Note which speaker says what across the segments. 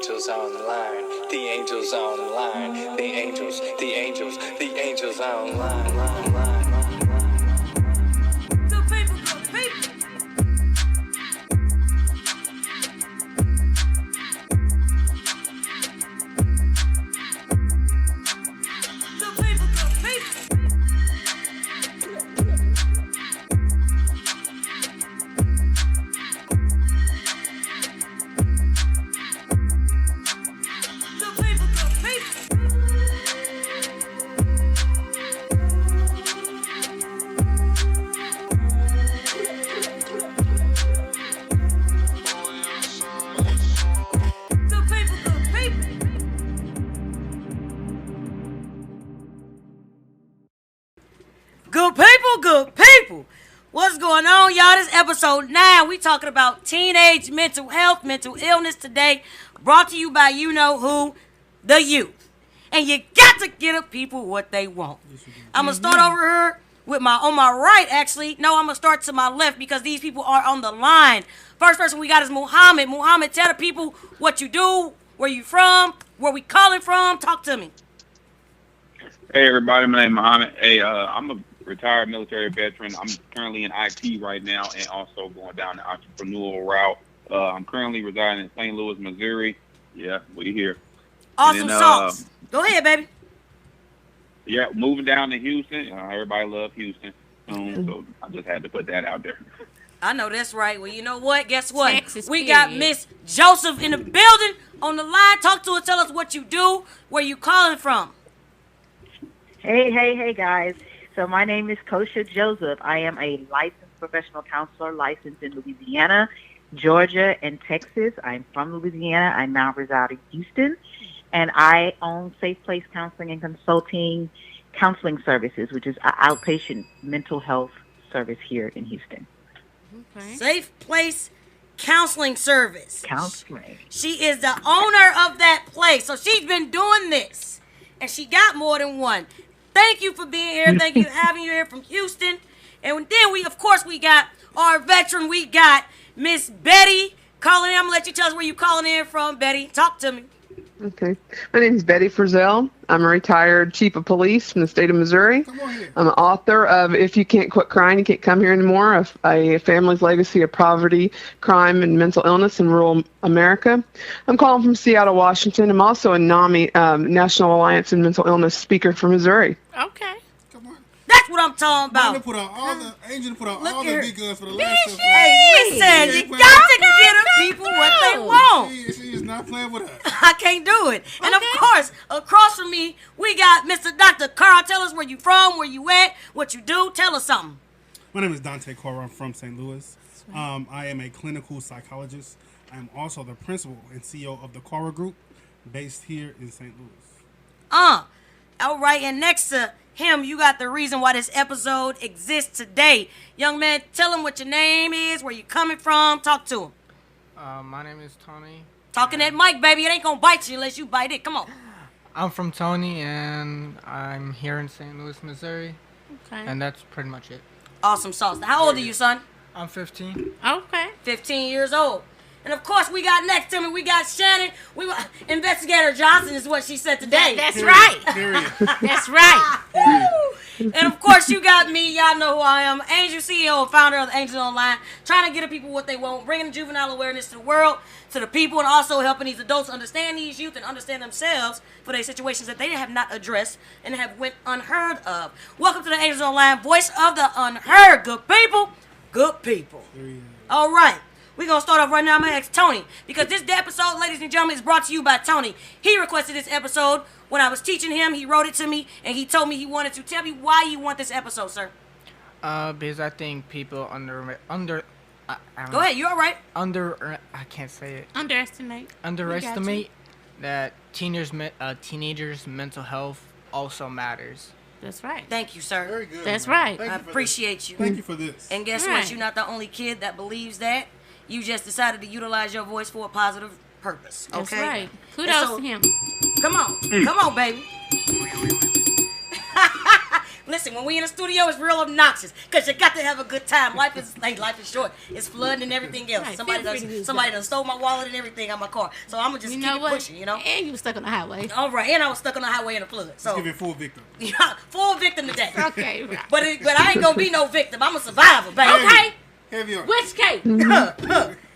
Speaker 1: angels online. The angels online. The angels online.
Speaker 2: Good people, good people. Good people, good people. Good people, good people. Good people, good people. Good people, good people. What's going on, y'all? This episode 9. We talking about teenage mental health, mental illness today. Brought to you by you know who, the youth. And you got to get the people what they want. I'm gonna start over here with on my right, actually. No, I'm gonna start to my left because these people are on the line. First person we got is Muhammad. Muhammad, tell the people what you do, where you from, where we calling from. Talk to me.
Speaker 3: Hey everybody, my name is Muhammad. Hey, I'm a retired military veteran. I'm currently in IT right now and also going down the entrepreneurial route. I'm currently residing in St. Louis, Missouri. Yeah, we here.
Speaker 2: Awesome sauce. Go ahead, baby.
Speaker 3: Yeah, moving down to Houston. Everybody loves Houston. So I just had to put that out there.
Speaker 2: I know that's right. Well, you know what? Guess what?
Speaker 4: Texas
Speaker 2: We
Speaker 4: period.
Speaker 2: got Miss Joseph in the building on the line. Talk to her. Tell us what you do, where you calling from.
Speaker 5: Hey, guys. So my name is Kosha Joseph. I am a licensed professional counselor licensed in Louisiana, Georgia, and Texas. I'm from Louisiana. I now reside in Houston. And I own Safe Place Counseling and Consulting Counseling Services, which is an outpatient mental health service here in Houston.
Speaker 4: Okay.
Speaker 2: Safe Place Counseling Service.
Speaker 5: Counseling.
Speaker 2: She is the owner of that place. So she's been doing this. And she got more than one. Thank you for being here. Thank you for having you here from Houston. And then we got our veteran. We got Miss Betty calling in. I'm going to let you tell us where you calling in from, Betty. Talk to me.
Speaker 6: Okay. My name is Betty Frizzell. I'm a retired chief of police from the state of Missouri. I'm an author of If You Can't Quit Crying, You Can't Come Here Anymore, a family's legacy of poverty, crime, and mental illness in rural America. I'm calling from Seattle, Washington. I'm also a NAMI, National Alliance in Mental Illness speaker for Missouri.
Speaker 4: Okay.
Speaker 7: Come on.
Speaker 2: That's what I'm talking about.
Speaker 7: Put out all the Angel put out
Speaker 2: Look
Speaker 7: all
Speaker 2: here.
Speaker 7: the big guns for the last stuff.
Speaker 2: Hey, listen, you got to get the people what they want.
Speaker 7: She is not playing with us.
Speaker 2: I can't do it. And of course, across from me, we got Mr. Dr. Carl. Tell us where you from, where you at, what you do. Tell us something.
Speaker 7: My name is Dante Cora. I'm from St. Louis. I am a clinical psychologist. I am also the principal and CEO of the Cora Group, based here in St. Louis.
Speaker 2: All right, and next to him, you got the reason why this episode exists today. Young man, tell him what your name is, where you coming from. Talk to him.
Speaker 8: My name is Tony.
Speaker 2: Talking that mic, baby. It ain't gonna bite you unless you bite it. Come on.
Speaker 8: I'm from Tony, and I'm here in St. Louis, Missouri.
Speaker 4: Okay.
Speaker 8: And that's pretty much it.
Speaker 2: Awesome sauce. How old are you, son?
Speaker 8: I'm 15.
Speaker 4: Okay.
Speaker 2: 15 years old. And of course, we got next to me, we got Shannon. Investigator Johnson is what she said today.
Speaker 4: That's right.
Speaker 7: Period.
Speaker 4: That's right.
Speaker 2: Woo! And of course, you got me. Y'all know who I am. Angel, CEO and founder of the Angels Online. Trying to get the people what they want. Bringing juvenile awareness to the world, to the people, and also helping these adults understand these youth and understand themselves for their situations that they have not addressed and have went unheard of. Welcome to the Angels Online, voice of the unheard. Good people. Good people. All right. We're going to start off right now. I'm going to ask Tony, because this episode, ladies and gentlemen, is brought to you by Tony. He requested this episode when I was teaching him. He wrote it to me, and he told me he wanted to. Tell me why you want this episode, sir.
Speaker 8: Because I think people I don't
Speaker 2: Go
Speaker 8: know,
Speaker 2: ahead. You all right?
Speaker 8: I can't say it.
Speaker 4: Underestimate
Speaker 8: That teenagers' mental health also matters.
Speaker 4: That's right.
Speaker 2: Thank you, sir.
Speaker 7: Very good.
Speaker 4: That's
Speaker 7: man.
Speaker 4: right.
Speaker 7: Thank
Speaker 2: I
Speaker 7: you for
Speaker 2: appreciate
Speaker 7: this.
Speaker 2: you.
Speaker 7: Thank you for this.
Speaker 2: And guess
Speaker 4: Right.
Speaker 2: what? You're not the only kid that believes that. You just decided to utilize your voice for a positive purpose. Okay?
Speaker 4: That's right.
Speaker 2: And
Speaker 4: Kudos
Speaker 2: so-
Speaker 4: to him.
Speaker 2: Come on. Come on, baby. Listen Listen, when we in the studio, it's real obnoxious because you got to have a good time. Life is short. It's flooding and everything else.
Speaker 9: Right,
Speaker 2: Somebody done stole my wallet and everything out my car. So I'm gonna just keep it pushing, you know.
Speaker 9: And you were stuck on the highway.
Speaker 2: All right, and I was stuck on the highway in a flood. So
Speaker 7: give it full victim.
Speaker 2: Yeah, full victim today.
Speaker 9: Okay, right.
Speaker 2: But I ain't gonna be no victim. I'm a survivor, baby.
Speaker 9: Okay.
Speaker 7: Heavy on.
Speaker 9: Which cake?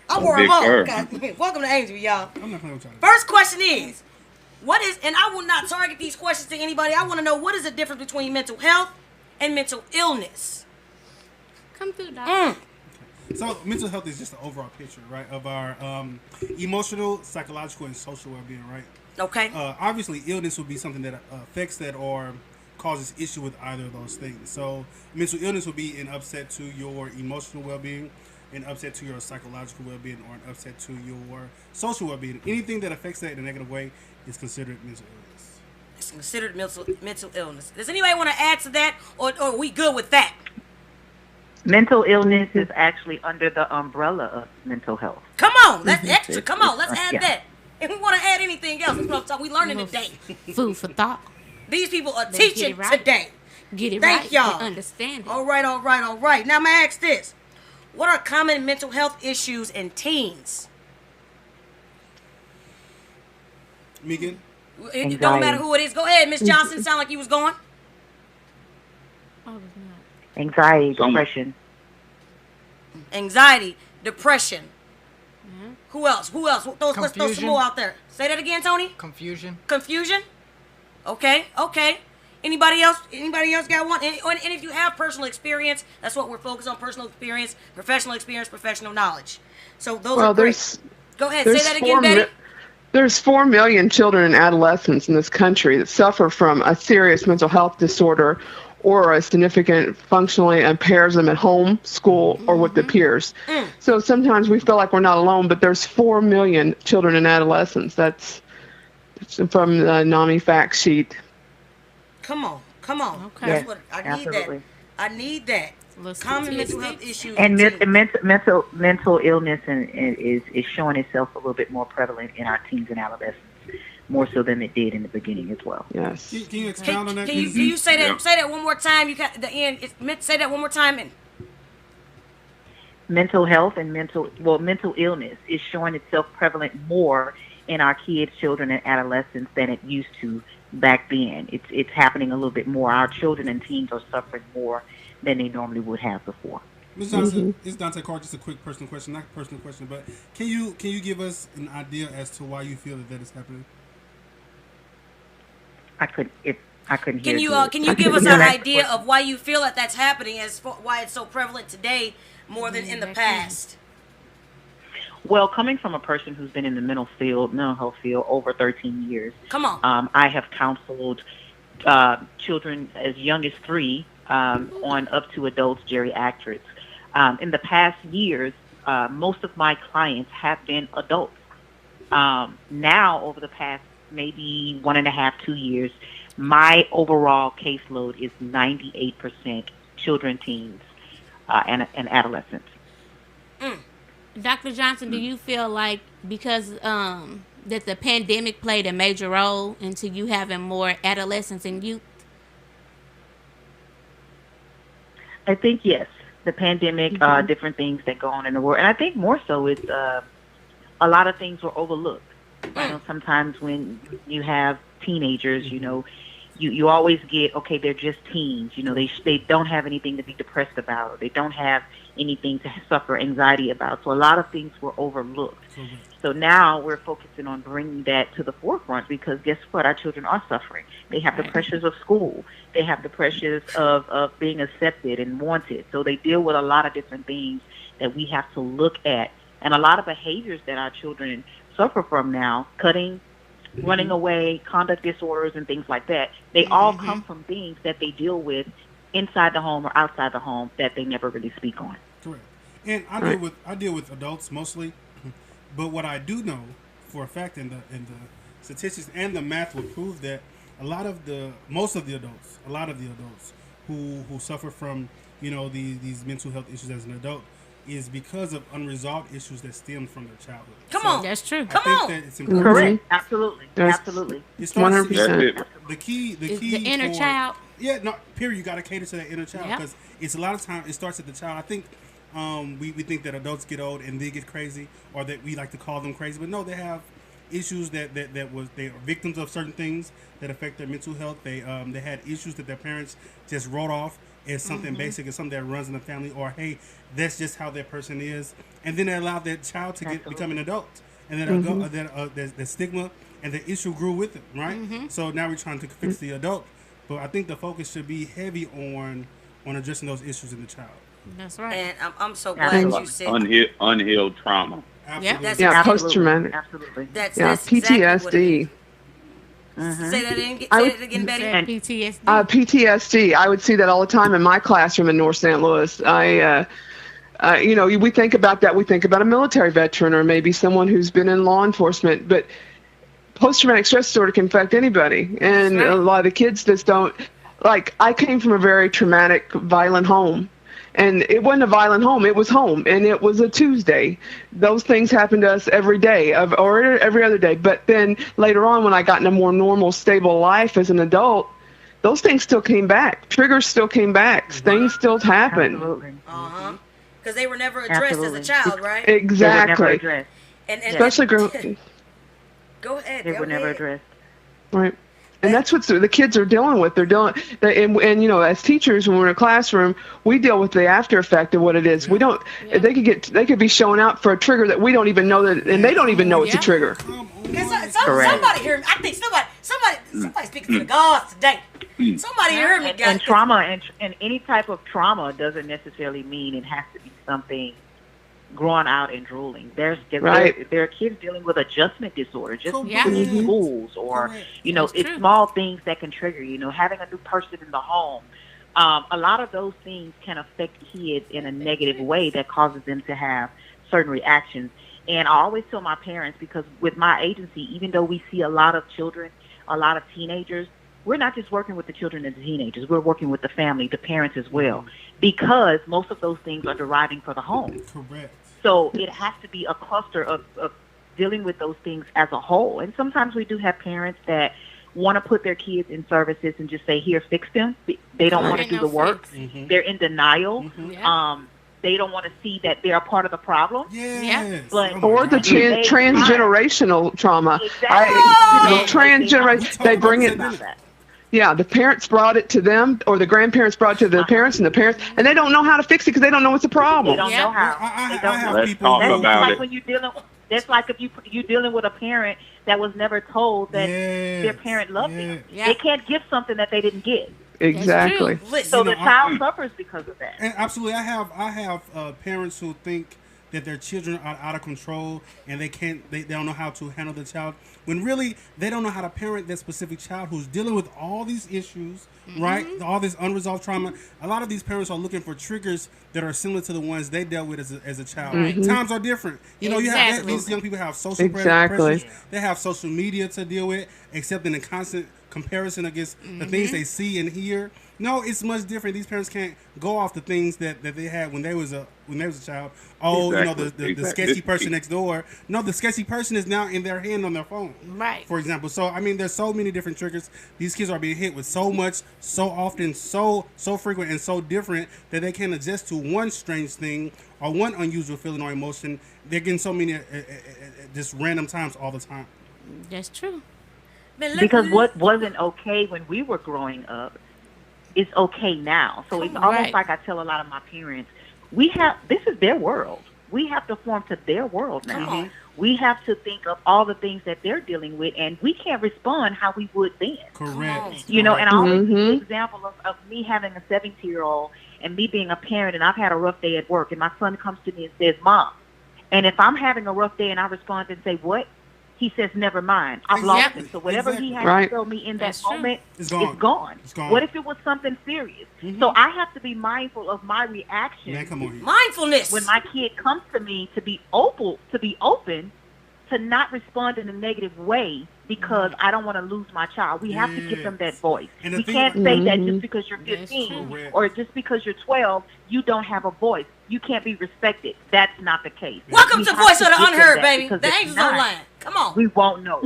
Speaker 2: I wore them all. Welcome to Angel, y'all.
Speaker 7: I'm not playing with y'all.
Speaker 2: First question is, what is, and I will not target these questions to anybody. I want to know what is the difference between mental health and mental illness.
Speaker 9: Come through, Doc.
Speaker 7: So mental health is just the overall picture, right, of our emotional, psychological, and social well-being, right?
Speaker 2: Okay.
Speaker 7: Obviously, illness would be something that affects that or causes issue with either of those things. So mental illness would be an upset to your emotional well-being, an upset to your psychological well-being, or an upset to your social well-being. Anything that affects that in a negative way is considered mental illness.
Speaker 2: It's considered mental illness. Does anybody want to add to that, or are we good with that?
Speaker 5: Mental illness is actually under the umbrella of mental health.
Speaker 2: Come on, that's extra. Come on, let's add that. If we want to add anything else, we learning today.
Speaker 9: Food for thought.
Speaker 2: These people are teaching today.
Speaker 9: Get it
Speaker 2: Thank
Speaker 9: right.
Speaker 2: y'all.
Speaker 9: Understand it.
Speaker 2: All right. Now I'm gonna ask this: what are common mental health issues in teens?
Speaker 7: Megan?
Speaker 2: It don't matter who it is. Go ahead, Miss Johnson. Sound like you was going.
Speaker 5: Anxiety, depression.
Speaker 2: Anxiety, depression.
Speaker 9: Mm-hmm.
Speaker 2: Who else? Let's throw some more out there. Say that again, Tony.
Speaker 8: Confusion.
Speaker 2: Okay. Anybody else got one? And if you have personal experience, that's what we're focused on: personal experience, professional knowledge. So those are great. Go ahead. Say that again, Betty.
Speaker 6: There's 4 million children and adolescents in this country that suffer from a serious mental health disorder or a significant functionally impairs them at home, school, or with their peers. So sometimes we feel like we're not alone, but there's 4 million children and adolescents. That's from the NAMI fact sheet.
Speaker 2: Come on.
Speaker 9: Okay.
Speaker 2: That's what I need.
Speaker 5: Absolutely.
Speaker 2: I need that. Common mental health issues.
Speaker 5: And mental illness is showing itself a little bit more prevalent in our teens and adolescents, more so than it did in the beginning as well.
Speaker 6: Yes.
Speaker 7: Can you expound on that?
Speaker 2: Can you say that? Yeah. Say that one more time. Say that one more time.
Speaker 5: Mental health and mental illness is showing itself prevalent more in our kids, children, and adolescents than it used to back then. It's happening a little bit more. Our children and teens are suffering more than they normally would have before.
Speaker 7: Ms. Johnson, it's Dante Carr. Just a quick personal question, not a personal question, but can you give us an idea as to why you feel that is happening?
Speaker 5: I couldn't hear.
Speaker 2: Can you give us an idea of why you feel that that's happening, why it's so prevalent today more than in the past?
Speaker 5: Well, coming from a person who's been in the mental health field over 13 years.
Speaker 2: Come on.
Speaker 5: I have counseled children as young as 3 on up to adults, geriatrics. In the past years, most of my clients have been adults. Now, over the past maybe 1.5, 2 years, my overall caseload is 98% children, teens, and adolescents.
Speaker 9: Dr. Johnson, do you feel like because that the pandemic played a major role into you having more adolescents and youth?
Speaker 5: I think yes. The pandemic, different things that go on in the world, and I think more so it's a lot of things were overlooked. You know, sometimes when you have teenagers, you always get, okay, they're just teens. They don't have anything to be depressed about, or they don't have anything to suffer anxiety about. So a lot of things were overlooked. So now we're focusing on bringing that to the forefront because guess what? Our children are suffering. They have the pressures of school. They have the pressures of being accepted and wanted. So they deal with a lot of different things that we have to look at. And a lot of behaviors that our children suffer from now, cutting, running away, conduct disorders, and things like that, they all come from things that they deal with inside the home or outside the home that they never really speak on.
Speaker 7: Correct. And I deal with adults mostly, but what I do know for a fact, and the statistics and the math will prove that most of the adults who suffer from these mental health issues as an adult is because of unresolved issues that stem from their childhood.
Speaker 2: Come on.
Speaker 9: That's true.
Speaker 7: I think that it's important.
Speaker 5: Correct. Absolutely.
Speaker 6: That's
Speaker 5: Absolutely.
Speaker 7: It starts
Speaker 6: 100%.
Speaker 7: the key
Speaker 9: Is the inner child.
Speaker 7: Yeah, no, period. You got to cater to that inner child
Speaker 9: Yep.
Speaker 7: because it's a lot of time. It starts at the child. I think we think that adults get old and they get crazy, or that we like to call them crazy, but no, they have issues that they are victims of certain things that affect their mental health. They had issues that their parents just wrote off as something basic, as something that runs in the family, or hey, that's just how that person is, and then they allowed that child to become an adult, and then the stigma and the issue grew with it, right? So now we're trying to fix the adult, but I think the focus should be heavy on addressing those issues in the child.
Speaker 9: That's right.
Speaker 2: And I'm so glad you said
Speaker 3: Unhealed trauma.
Speaker 7: Absolutely.
Speaker 2: That's
Speaker 6: Yeah,
Speaker 2: exactly-
Speaker 6: post-traumatic.
Speaker 5: Absolutely.
Speaker 2: That's
Speaker 6: Yeah,
Speaker 2: exactly what it is.
Speaker 6: PTSD.
Speaker 2: Say that again.
Speaker 6: I
Speaker 2: Say
Speaker 6: would-
Speaker 2: it again, Betty.
Speaker 9: And PTSD.
Speaker 6: PTSD. I would see that all the time in my classroom in North St. Louis. We think about that. We think about a military veteran or maybe someone who's been in law enforcement. But post-traumatic stress disorder can affect anybody. And a lot of the kids just don't. Like, I came from a very traumatic, violent home. And it wasn't a violent home. It was home. And it was a Tuesday. Those things happened to us every day or every other day. But then later on, when I got in a more normal, stable life as an adult, those things still came back. Triggers still came back. Things still happened.
Speaker 5: Absolutely.
Speaker 2: Because they were never addressed
Speaker 5: Absolutely.
Speaker 2: as a child, right?
Speaker 5: They were never
Speaker 6: Exactly.
Speaker 5: addressed.
Speaker 2: And
Speaker 6: Especially
Speaker 2: go ahead.
Speaker 5: They
Speaker 2: go
Speaker 5: were never
Speaker 2: ahead.
Speaker 5: addressed.
Speaker 6: Right. And that's what the kids are dealing with. And as teachers, when we're in a classroom, we deal with the after effect of what it is. We don't. They could be showing out for a trigger that we don't even know that, and they don't even know it's a trigger.
Speaker 2: Somebody heard me. I think somebody speaking to the gods today. Somebody heard me.
Speaker 5: And trauma and any type of trauma doesn't necessarily mean it has to be something growing out and drooling. There are kids dealing with adjustment disorder just in schools, or it's small things that can trigger. Having a new person in the home. A lot of those things can affect kids in a negative way that causes them to have certain reactions. And I always tell my parents, because with my agency, even though we see a lot of children, a lot of teenagers, we're not just working with the children and the teenagers. We're working with the family, the parents as well, because most of those things are deriving from the home.
Speaker 7: Correct.
Speaker 5: So it has to be a cluster of dealing with those things as a whole. And sometimes we do have parents that want to put their kids in services and just say, here, fix them. They don't want to do the work. They're in denial. They don't want to see that they're a part of the problem.
Speaker 6: Or the transgenerational trauma. They bring it. Yeah, the parents brought it to them, or the grandparents brought it to the parents, and the parents, and they don't know how to fix it because they don't know it's a problem.
Speaker 5: They don't know how.
Speaker 3: Let's talk about it.
Speaker 5: When you're dealing, that's like if you're dealing with a parent that was never told that their parent loved them. They can't give something that they didn't get.
Speaker 6: Exactly.
Speaker 5: So the child suffers because of that.
Speaker 7: And absolutely, I have parents who think that their children are out of control and they don't know how to handle the child, when really they don't know how to parent that specific child who's dealing with all these issues, right? All this unresolved trauma. A lot of these parents are looking for triggers that are similar to the ones they dealt with as a child. Times are different. You have these young people have social pressures. They have social media to deal with, accepting a constant comparison against the things they see and hear. No, it's much different. These parents can't go off the things that they had when they was a child. Oh, the sketchy person next door. No, the sketchy person is now in their hand on their phone.
Speaker 9: Right.
Speaker 7: For example. So there's so many different triggers. These kids are being hit with so much, so often, so frequent and so different that they can't adjust to one strange thing or one unusual feeling or emotion. They're getting so many just random times all the time.
Speaker 9: That's true.
Speaker 5: Because what wasn't okay when we were growing up is okay now. So it's almost like I tell a lot of my parents, this is their world. We have to form to their world now. We have to think of all the things that they're dealing with, and we can't respond how we would then.
Speaker 7: Correct.
Speaker 5: And I always give the example of me having a 17-year-old and me being a parent, and I've had a rough day at work, and my son comes to me and says, Mom. And if I'm having a rough day and I respond and say, what? He says, never mind. I've lost him. So whatever he has to tell me in that moment is gone. What if it was something serious? So I have to be mindful of my reaction.
Speaker 7: Man, come on here.
Speaker 2: Mindfulness.
Speaker 5: When my kid comes to me, to be open, to not respond in a negative way because I don't want to lose my child. We have to give them that voice.
Speaker 7: And
Speaker 5: We can't say that just because you're 15 or just because you're 12, you don't have a voice. You can't be respected. That's not the case.
Speaker 2: Welcome to Voice of the Unheard, baby. The Angels Online. Come on.
Speaker 5: We won't know.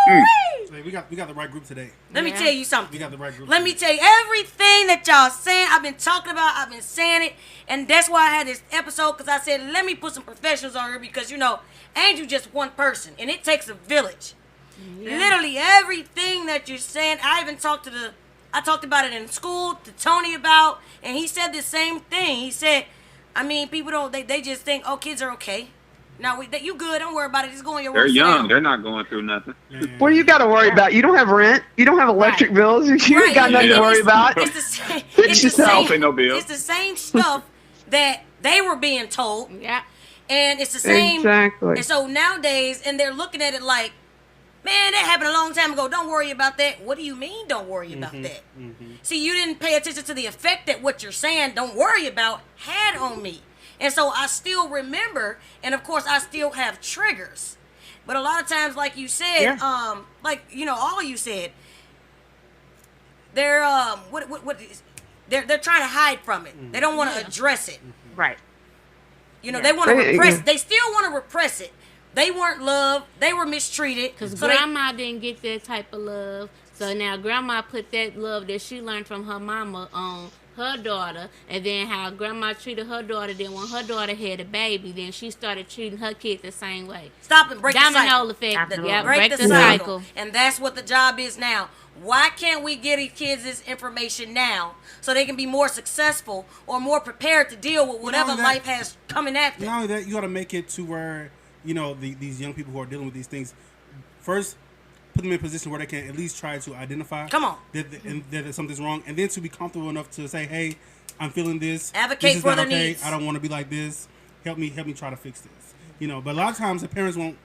Speaker 7: Hey, we got the right group today.
Speaker 2: Let me tell you something.
Speaker 7: We got the right group.
Speaker 2: Let me tell you everything that y'all saying. I've been talking about. I've been saying it, and that's why I had this episode, because I said let me put some professionals on here, because Angel just one person, and it takes a village. Yeah. Literally everything that you're saying. I talked about it in school to Tony about, and he said the same thing. He said, people don't. They just think, oh, kids are okay. No, you good. Don't worry about it. Just go in your room.
Speaker 3: They're young. They're not going through nothing.
Speaker 6: What do you got to worry about? You don't have rent. You don't have electric bills. You ain't got nothing to worry about.
Speaker 2: It's the same.
Speaker 6: It's
Speaker 2: the same stuff that they were being told.
Speaker 9: Yeah.
Speaker 2: And it's the same.
Speaker 6: Exactly.
Speaker 2: And so nowadays, and they're looking at it like, man, that happened a long time ago. Don't worry about that. What do you mean, don't worry about that? See, you didn't pay attention to the effect that what you're saying, don't worry about, had on me. And so I still remember, and of course I still have triggers. But a lot of times, like you said, all of you said, they're they're trying to hide from it. They don't want to address it.
Speaker 5: Right.
Speaker 2: They want to repress. They still want to repress it. They weren't loved. They were mistreated.
Speaker 9: Because grandma didn't get that type of love. So now grandma put that love that she learned from her mama on her daughter, and then how grandma treated her daughter. Then when her daughter had a baby, then she started treating her kid the same way.
Speaker 2: Stop and break the cycle.
Speaker 9: Domino effect.
Speaker 2: Yeah, break the cycle. And that's what the job is now. Why can't we get these kids this information now so they can be more successful or more prepared to deal with whatever life has coming at them?
Speaker 7: Not only that, you got to make it to where these young people who are dealing with these things, first put them in a position where they can at least try to identify that something's wrong, and then to be comfortable enough to say, hey, I'm feeling this.
Speaker 2: Advocate
Speaker 7: this
Speaker 2: for their
Speaker 7: okay.
Speaker 2: needs.
Speaker 7: I don't want to be like this. Help me try to fix this. But a lot of times the parents won't.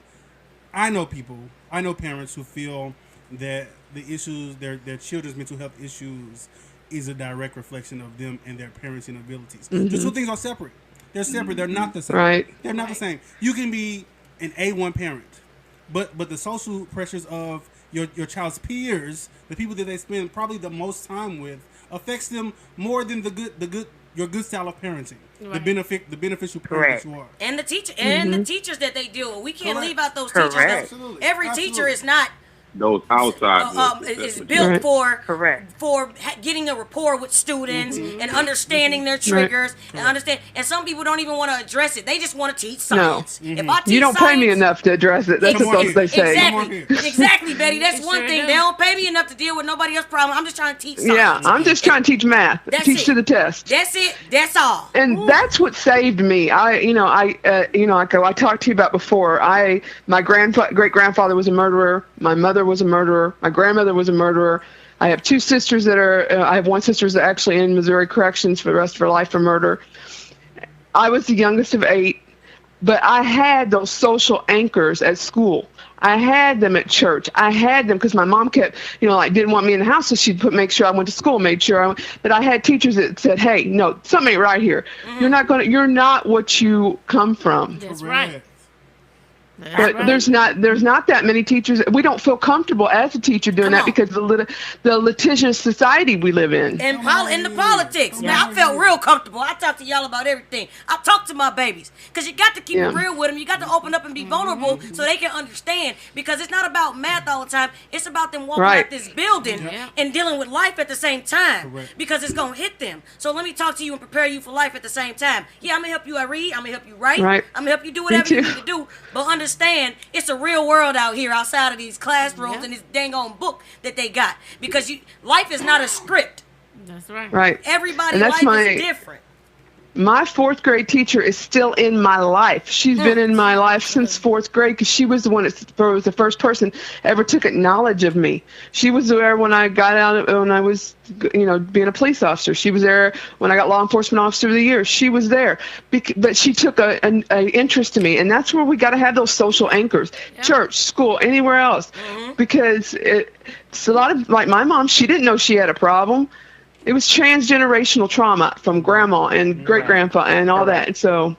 Speaker 7: I know parents who feel that the issues, their children's mental health issues, is a direct reflection of them and their parenting abilities. The two things are separate. They're separate. They're not the same.
Speaker 6: Right.
Speaker 7: They're not the same. You can be an A1 parent, but the social pressures of your child's peers, the people that they spend probably the most time with, affects them more than your good style of parenting. Right. The beneficial parent that you are.
Speaker 2: And the teacher and the teachers that they deal with. We can't leave out those teachers. Every teacher is not
Speaker 3: those outside
Speaker 2: is built for getting a rapport with students and understanding their triggers and understand. And some people don't even want to address it. They just want to teach science.
Speaker 6: No.
Speaker 2: If I teach
Speaker 6: you don't pay me enough to address it. That's what they say.
Speaker 2: Exactly, Betty. That's one thing. They don't pay me enough to deal with nobody else's problem. I'm just trying to teach science.
Speaker 6: Yeah, I'm just trying to teach math. Teach to the test.
Speaker 2: That's it. That's all.
Speaker 6: And that's what saved me. I talked to you about before. My great grandfather was a murderer. My mother was a murderer. My grandmother was a murderer. I have two sisters I have one sister that's actually in Missouri corrections for the rest of her life for murder. I was the youngest of 8, but I had those social anchors at school. I had them at church. I had them because my mom kept, didn't want me in the house, so she'd make sure I went to school, made sure but I had teachers that said, hey, no, something ain't right here. You're not what you come from.
Speaker 9: That's right.
Speaker 6: But there's not that many teachers. We don't feel comfortable as a teacher doing that because the litigious society we live in.
Speaker 2: And the politics. Now I felt real comfortable. I talk to y'all about everything. I talk to my babies because you got to keep it real with them. You got to open up and be vulnerable so they can understand, because it's not about math all the time. It's about them walking out this building and dealing with life at the same time because it's gonna hit them. So let me talk to you and prepare you for life at the same time. Yeah, I'm gonna help you read. I'm gonna help you write. I'm gonna help you do whatever you need to do. But understand, it's a real world out here outside of these classrooms and this dang on book that they got, because life is not a script.
Speaker 9: That's right.
Speaker 6: Right.
Speaker 2: Everybody's life is different.
Speaker 6: My 4th grade teacher is still in my life. She's been in my life since 4th grade because she was the one that was the first person ever took knowledge of me. She was there when I got out, when I was, being a police officer. She was there when I got law enforcement officer of the year. She was there, but she took an interest in me, and that's where we got to have those social anchors: church, school, anywhere else, because it's a lot of, like my mom. She didn't know she had a problem. It was transgenerational trauma from grandma and great grandpa and all that. So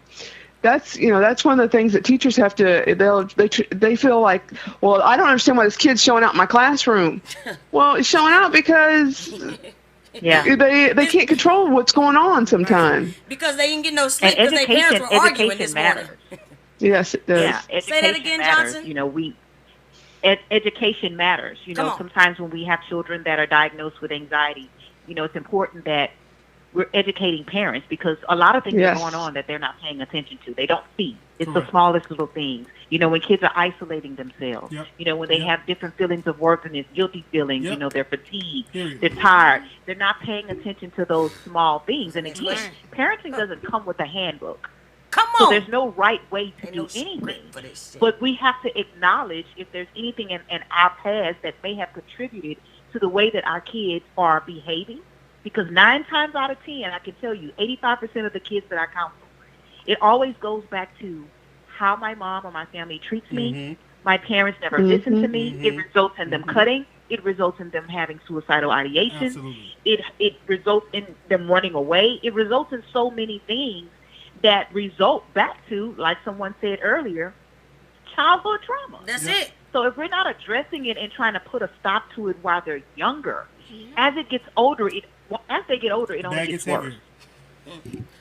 Speaker 6: that's one of the things that teachers have to. They feel like, well, I don't understand why this kid's showing out in my classroom. Well, it's showing out because they can't control what's going on sometimes.
Speaker 2: Because they didn't get no sleep because their parents were arguing this morning.
Speaker 6: Yes, it does.
Speaker 5: Yeah, education
Speaker 2: Say that again,
Speaker 5: matters.
Speaker 2: Johnson.
Speaker 5: Education matters. Sometimes when we have children that are diagnosed with anxiety, it's important that we're educating parents because a lot of things are going on that they're not paying attention to. They don't see. It's the smallest little things. When kids are isolating themselves, when they have different feelings of worthiness, guilty feelings, they're fatigued, they're tired. They're not paying attention to those small things. And again, parenting doesn't come with a handbook.
Speaker 2: Come on.
Speaker 5: So there's no right way to do anything. But we have to acknowledge if there's anything in our past that may have contributed to the way that our kids are behaving. Because 9 times out of 10, I can tell you, 85% of the kids that I counsel, it always goes back to how my mom or my family treats me. My parents never listen to me. It results in them cutting. It results in them having suicidal ideation.
Speaker 7: Absolutely.
Speaker 5: It results in them running away. It results in so many things that result back to, like someone said earlier, childhood trauma.
Speaker 2: That's it.
Speaker 5: So if we're not addressing it and trying to put a stop to it while they're younger, as it gets older, as they get older, it only gets worse.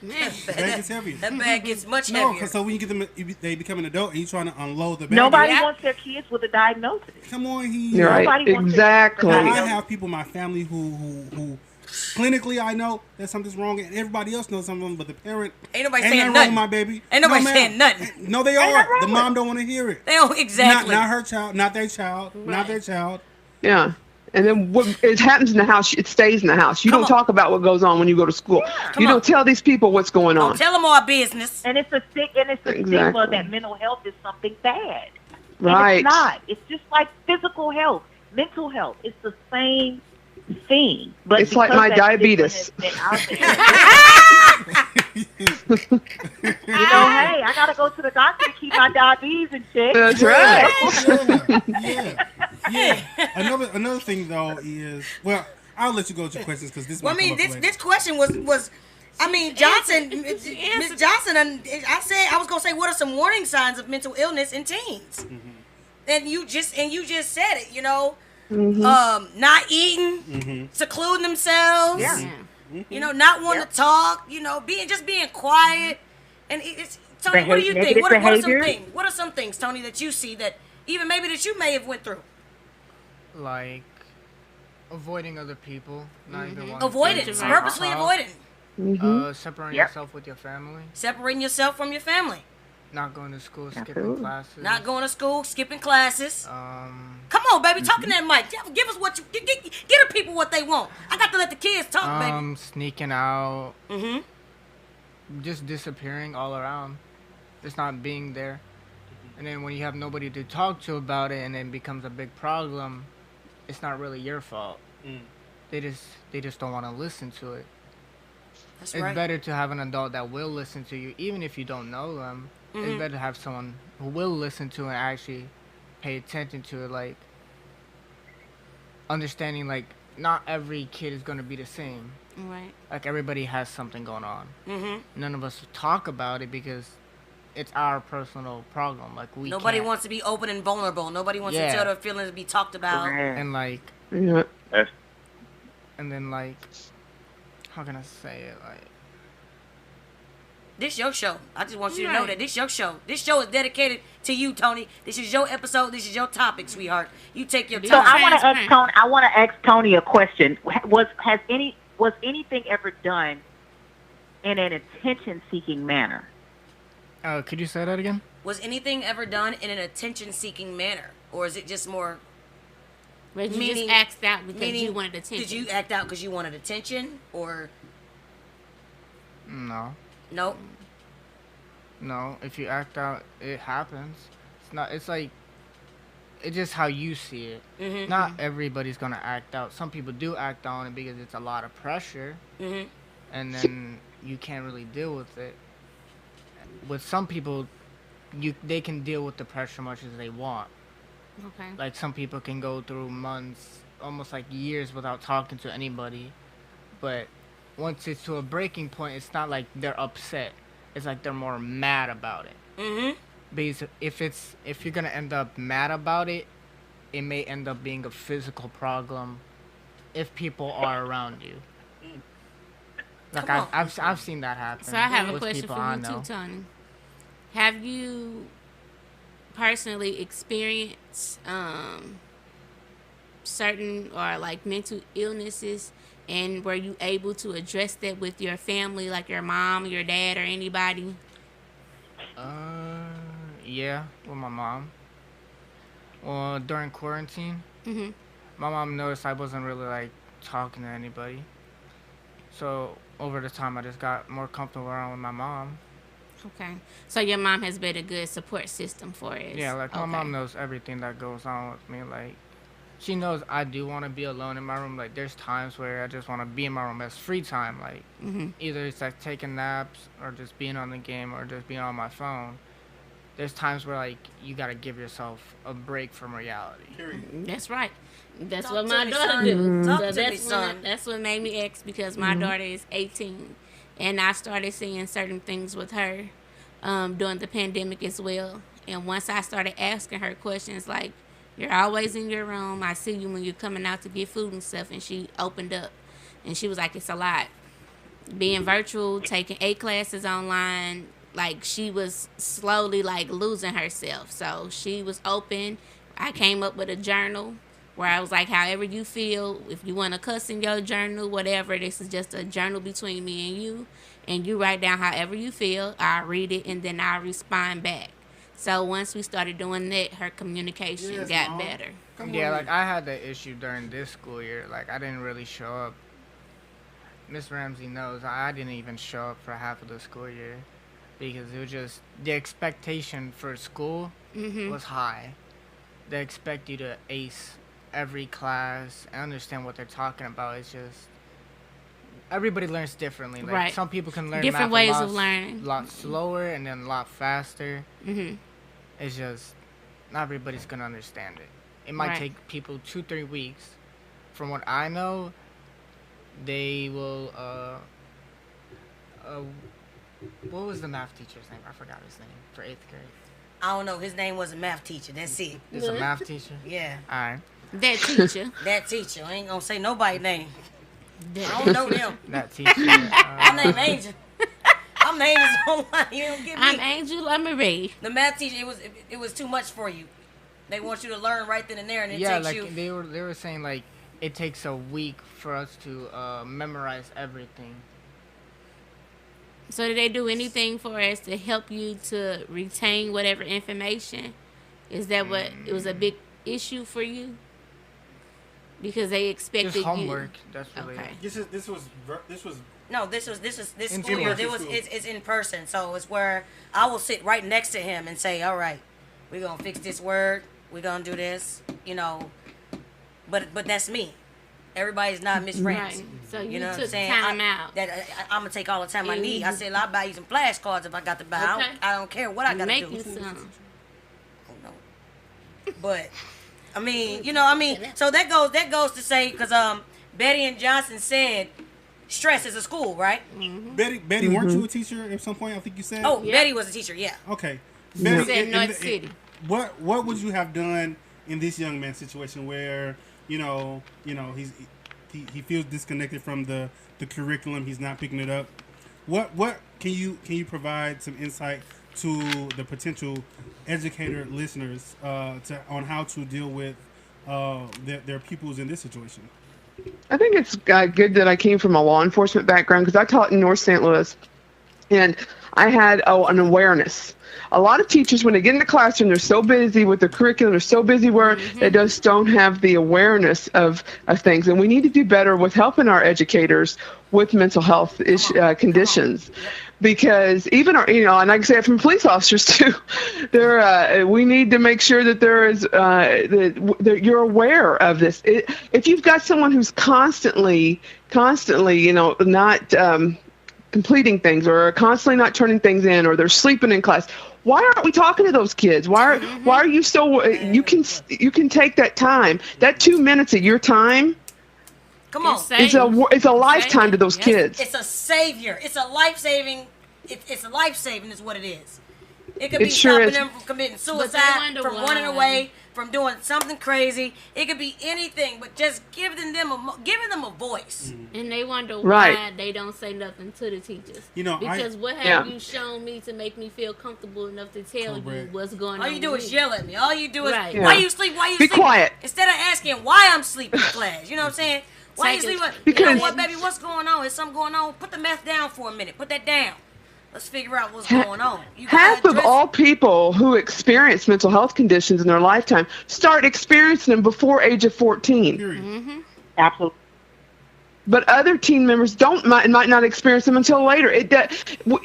Speaker 7: That gets heavier.
Speaker 2: That bag gets much heavier.
Speaker 7: No, because so when you get them, they become an adult and you're trying to unload the bag.
Speaker 5: Nobody wants their kids with a diagnosis.
Speaker 7: Come on,
Speaker 6: You're right. Exactly.
Speaker 7: I have people in my family who clinically I know that something's wrong, and everybody else knows something wrong, but the parent
Speaker 2: ain't nobody
Speaker 7: saying
Speaker 2: nothing
Speaker 7: wrong with my baby.
Speaker 2: Ain't nobody saying nothing.
Speaker 7: No, they are. The mom don't want to hear it.
Speaker 2: They don't exactly.
Speaker 7: Not her child. Not their child. Not their child.
Speaker 6: Yeah. And then what it happens in the house, it stays in the house. You don't talk about what goes on when you go to school. You don't tell these people what's going on.
Speaker 2: Don't tell them our business.
Speaker 5: And it's a stigma that mental health is something bad.
Speaker 6: Right.
Speaker 5: And it's not. It's just like physical health, mental health. It's the same thing. But
Speaker 6: it's like my diabetes.
Speaker 5: Hey, I gotta go to the doctor to keep my diabetes in check.
Speaker 6: That's right.
Speaker 7: Yeah. Another thing though is, well, I'll let you go with your questions because this.
Speaker 2: Well, I mean, this question was. I mean, Johnson, Ms. Johnson, I was gonna say, what are some warning signs of mental illness in teens? And you just said it, not eating, secluding themselves, not wanting to talk, being quiet, and it's Tony. What do you think? What are some things, Tony, that you see that even maybe that you may have went through?
Speaker 8: Like avoiding other people, not even wanting
Speaker 2: avoidance,
Speaker 8: to
Speaker 2: purposely avoiding.
Speaker 8: Separating yourself with your family.
Speaker 2: Separating yourself from your family.
Speaker 8: Not going to school, skipping classes.
Speaker 2: Not going to school, skipping classes. Come on, baby, talking that mic. Give us what you get the people what they want. I got to let the kids talk, baby.
Speaker 8: Sneaking out. Just disappearing all around. Just not being there. And then when you have nobody to talk to about it, and then becomes a big problem, it's not really your fault. They just don't want to listen to it. It's better to have an adult that will listen to you, even if you don't know them. It's better to have someone who will listen to and actually pay attention to it, like understanding like not every kid is going to be the same.
Speaker 9: Right.
Speaker 8: Like everybody has something going on. None of us talk about it because it's our personal problem. Like
Speaker 2: nobody wants to be open and vulnerable. Nobody wants to tell their feelings to be talked about.
Speaker 8: And like and then like how can I say it, like
Speaker 2: this your show. I just want you to know that this your show. This show is dedicated to you, Tony. This is your episode. This is your topic, sweetheart. You take your time.
Speaker 5: So I want to ask Tony a question. Was anything ever done in an attention-seeking manner?
Speaker 8: Could you say that again?
Speaker 2: Was anything ever done in an attention-seeking manner, or is it just more?
Speaker 9: You just asked out because you wanted attention.
Speaker 2: Did you act out because you wanted attention, or?
Speaker 8: No.
Speaker 2: Nope.
Speaker 8: No, if you act out, it happens. It's like, it's just how you see it. Not everybody's gonna act out. Some people do act on it because it's a lot of pressure, and then you can't really deal with it. With some people, they can deal with the pressure much as they want.
Speaker 9: Okay.
Speaker 8: Like some people can go through months, almost like years without talking to anybody, but once it's to a breaking point, it's not like they're upset. it's like they're more mad about it. Because if you're gonna end up mad about it, it may end up being a physical problem if people are around you. Like I've seen that happen.
Speaker 9: So I have a
Speaker 8: with
Speaker 9: question
Speaker 8: people
Speaker 9: for
Speaker 8: I
Speaker 9: you
Speaker 8: know.
Speaker 9: too, Tony. Have you personally experienced certain or like mental illnesses, and were you able to address that with your family, like your mom, your dad, or anybody?
Speaker 8: Yeah, with my mom. Well, during quarantine,
Speaker 9: Mm-hmm.
Speaker 8: my mom noticed I wasn't really like talking to anybody. So over the time, I just got more comfortable around with my mom.
Speaker 9: Okay. So your mom has been a good support system for us.
Speaker 8: Yeah, like my
Speaker 9: Okay.
Speaker 8: mom knows everything that goes on with me. Like she knows I do want to be alone in my room. Like there's times where I just want to be in my room as free time. Like either it's like taking naps or just being on the game or just being on my phone. There's times where like you gotta give yourself a break from reality.
Speaker 9: That's right. That's
Speaker 2: Talk
Speaker 9: what
Speaker 2: to
Speaker 9: my
Speaker 2: me,
Speaker 9: daughter
Speaker 2: son.
Speaker 9: do.
Speaker 2: Talk
Speaker 9: So
Speaker 2: to me,
Speaker 9: that's
Speaker 2: son.
Speaker 9: that's what made me ask, because my daughter is 18, and I started seeing certain things with her during the pandemic as well. And once I started asking her questions like, "You're always in your room. I see you when you're coming out to get food and stuff," and she opened up, and she was like, "It's a lot. Being virtual, taking 8 classes online." Like she was slowly like losing herself. So she was open. I came up with a journal where I was like, however you feel, if you want to cuss in your journal, whatever, this is just a journal between me and you write down however you feel. I read it and then I respond back. So once we started doing that, her communication got better.
Speaker 8: Yeah, like I had that issue during this school year. Like I didn't really show up. Miss Ramsey knows I didn't even show up for half of the school year because it was just the expectation for school was high. They expect you to ace every class and understand what they're talking about. It's just everybody learns differently. Like
Speaker 9: Right.
Speaker 8: some people can learn
Speaker 9: Different
Speaker 8: math
Speaker 9: ways
Speaker 8: a
Speaker 9: of learning.
Speaker 8: lot slower and then a lot faster.
Speaker 9: Mm-hmm.
Speaker 8: It's just not everybody's gonna understand it. It might
Speaker 9: Right.
Speaker 8: take people 2-3 weeks. From what I know, they will. What was the math teacher's name? I forgot his name for 8th grade.
Speaker 2: I don't know. His name was a math teacher. That's it.
Speaker 8: It's a math teacher.
Speaker 2: Yeah.
Speaker 8: All right.
Speaker 9: That teacher.
Speaker 2: That teacher. I ain't gonna say nobody's name. I
Speaker 9: That,
Speaker 2: don't know them.
Speaker 8: That teacher.
Speaker 2: My name Angel. I'm the Angels online. You don't get me.
Speaker 9: I'm Angel. I'm Marie.
Speaker 2: The math teacher. It was too much for you. They want you to learn right then and there, and it
Speaker 8: Yeah,
Speaker 2: takes
Speaker 8: like
Speaker 2: you.
Speaker 8: they were saying like it takes a week for us to memorize everything.
Speaker 9: So did they do anything for us to help you to retain whatever information? Is that what it was a big issue for you? Because they expected
Speaker 8: Just homework.
Speaker 9: you.
Speaker 8: That's really
Speaker 9: Okay.
Speaker 7: This was
Speaker 2: No, this
Speaker 8: In
Speaker 2: school year.
Speaker 7: person.
Speaker 2: It's in person, so it's where I will sit right next to him and say, "All right, we're gonna fix this word. We're gonna do this." You know, but that's me. Everybody's not Miss Ramsey.
Speaker 9: Right. So you,
Speaker 2: You know what I'm
Speaker 9: took
Speaker 2: saying?
Speaker 9: time out.
Speaker 2: I'm gonna take all the time I need. I said, I'll buy you some flashcards if I got to buy.
Speaker 9: Okay.
Speaker 2: I don't care what I gotta
Speaker 9: Make
Speaker 2: do.
Speaker 9: you some.
Speaker 2: But I mean, so that goes to say, because Betty and Johnson said stress is a school, right?
Speaker 7: Betty, weren't you a teacher at some point? I think you said.
Speaker 2: Oh,
Speaker 9: Yeah.
Speaker 2: Betty was a teacher, yeah.
Speaker 7: Okay.
Speaker 9: Said
Speaker 7: in
Speaker 9: North City.
Speaker 7: What would you have done in this young man's situation where he feels disconnected from the curriculum, he's not picking it up? What can you provide some insight to the potential educator listeners on how to deal with their pupils in this situation?
Speaker 6: I think it's good that I came from a law enforcement background because I taught in North St. Louis, and I had an awareness. A lot of teachers, when they get in the classroom, they're so busy with their curriculum, they're so busy where they just don't have the awareness of things. And we need to do better with helping our educators with mental health conditions. Because even our, and I can say it from police officers too, we need to make sure that there is that you're aware of this. If you've got someone who's constantly, not completing things or constantly not turning things in, or they're sleeping in class, why aren't we talking to those kids? Why are you so? You can take that time, that 2 minutes of your time.
Speaker 2: Come on.
Speaker 6: It's a lifetime to those kids.
Speaker 2: It's a savior. It's a life-saving it's a life saving is what it is. It could
Speaker 6: It
Speaker 2: be
Speaker 6: sure
Speaker 2: stopping
Speaker 6: is.
Speaker 2: them from committing
Speaker 9: But
Speaker 2: suicide,
Speaker 9: they wonder
Speaker 2: from
Speaker 9: why.
Speaker 2: running away, from doing something crazy. It could be anything, but just giving them a voice.
Speaker 9: And they wonder
Speaker 6: Right.
Speaker 9: why they don't say nothing to the teachers.
Speaker 7: You know,
Speaker 9: because what
Speaker 6: Yeah.
Speaker 9: have you shown me to make me feel comfortable enough to tell you
Speaker 7: Correct.
Speaker 9: what's going
Speaker 2: All
Speaker 9: on?
Speaker 2: you do
Speaker 9: with
Speaker 2: is
Speaker 9: me?
Speaker 2: yell at me. All you do is,
Speaker 9: Right.
Speaker 2: why
Speaker 6: Yeah.
Speaker 2: you sleep? Why you
Speaker 6: Be
Speaker 2: sleep?
Speaker 6: quiet.
Speaker 2: Instead of asking why I'm sleeping in class. You know what I'm saying? Why you
Speaker 9: Take it-
Speaker 2: sleeping? You
Speaker 6: Because-
Speaker 2: know what, baby? What's going on? Is something going on? Put the meth down for a minute. Put that down. Let's figure out what's going on. You gotta
Speaker 6: Half of
Speaker 2: address-
Speaker 6: all people who experience mental health conditions in their lifetime start experiencing them before age of 14.
Speaker 7: Period.
Speaker 5: Absolutely.
Speaker 6: But other teen members might not experience them until later.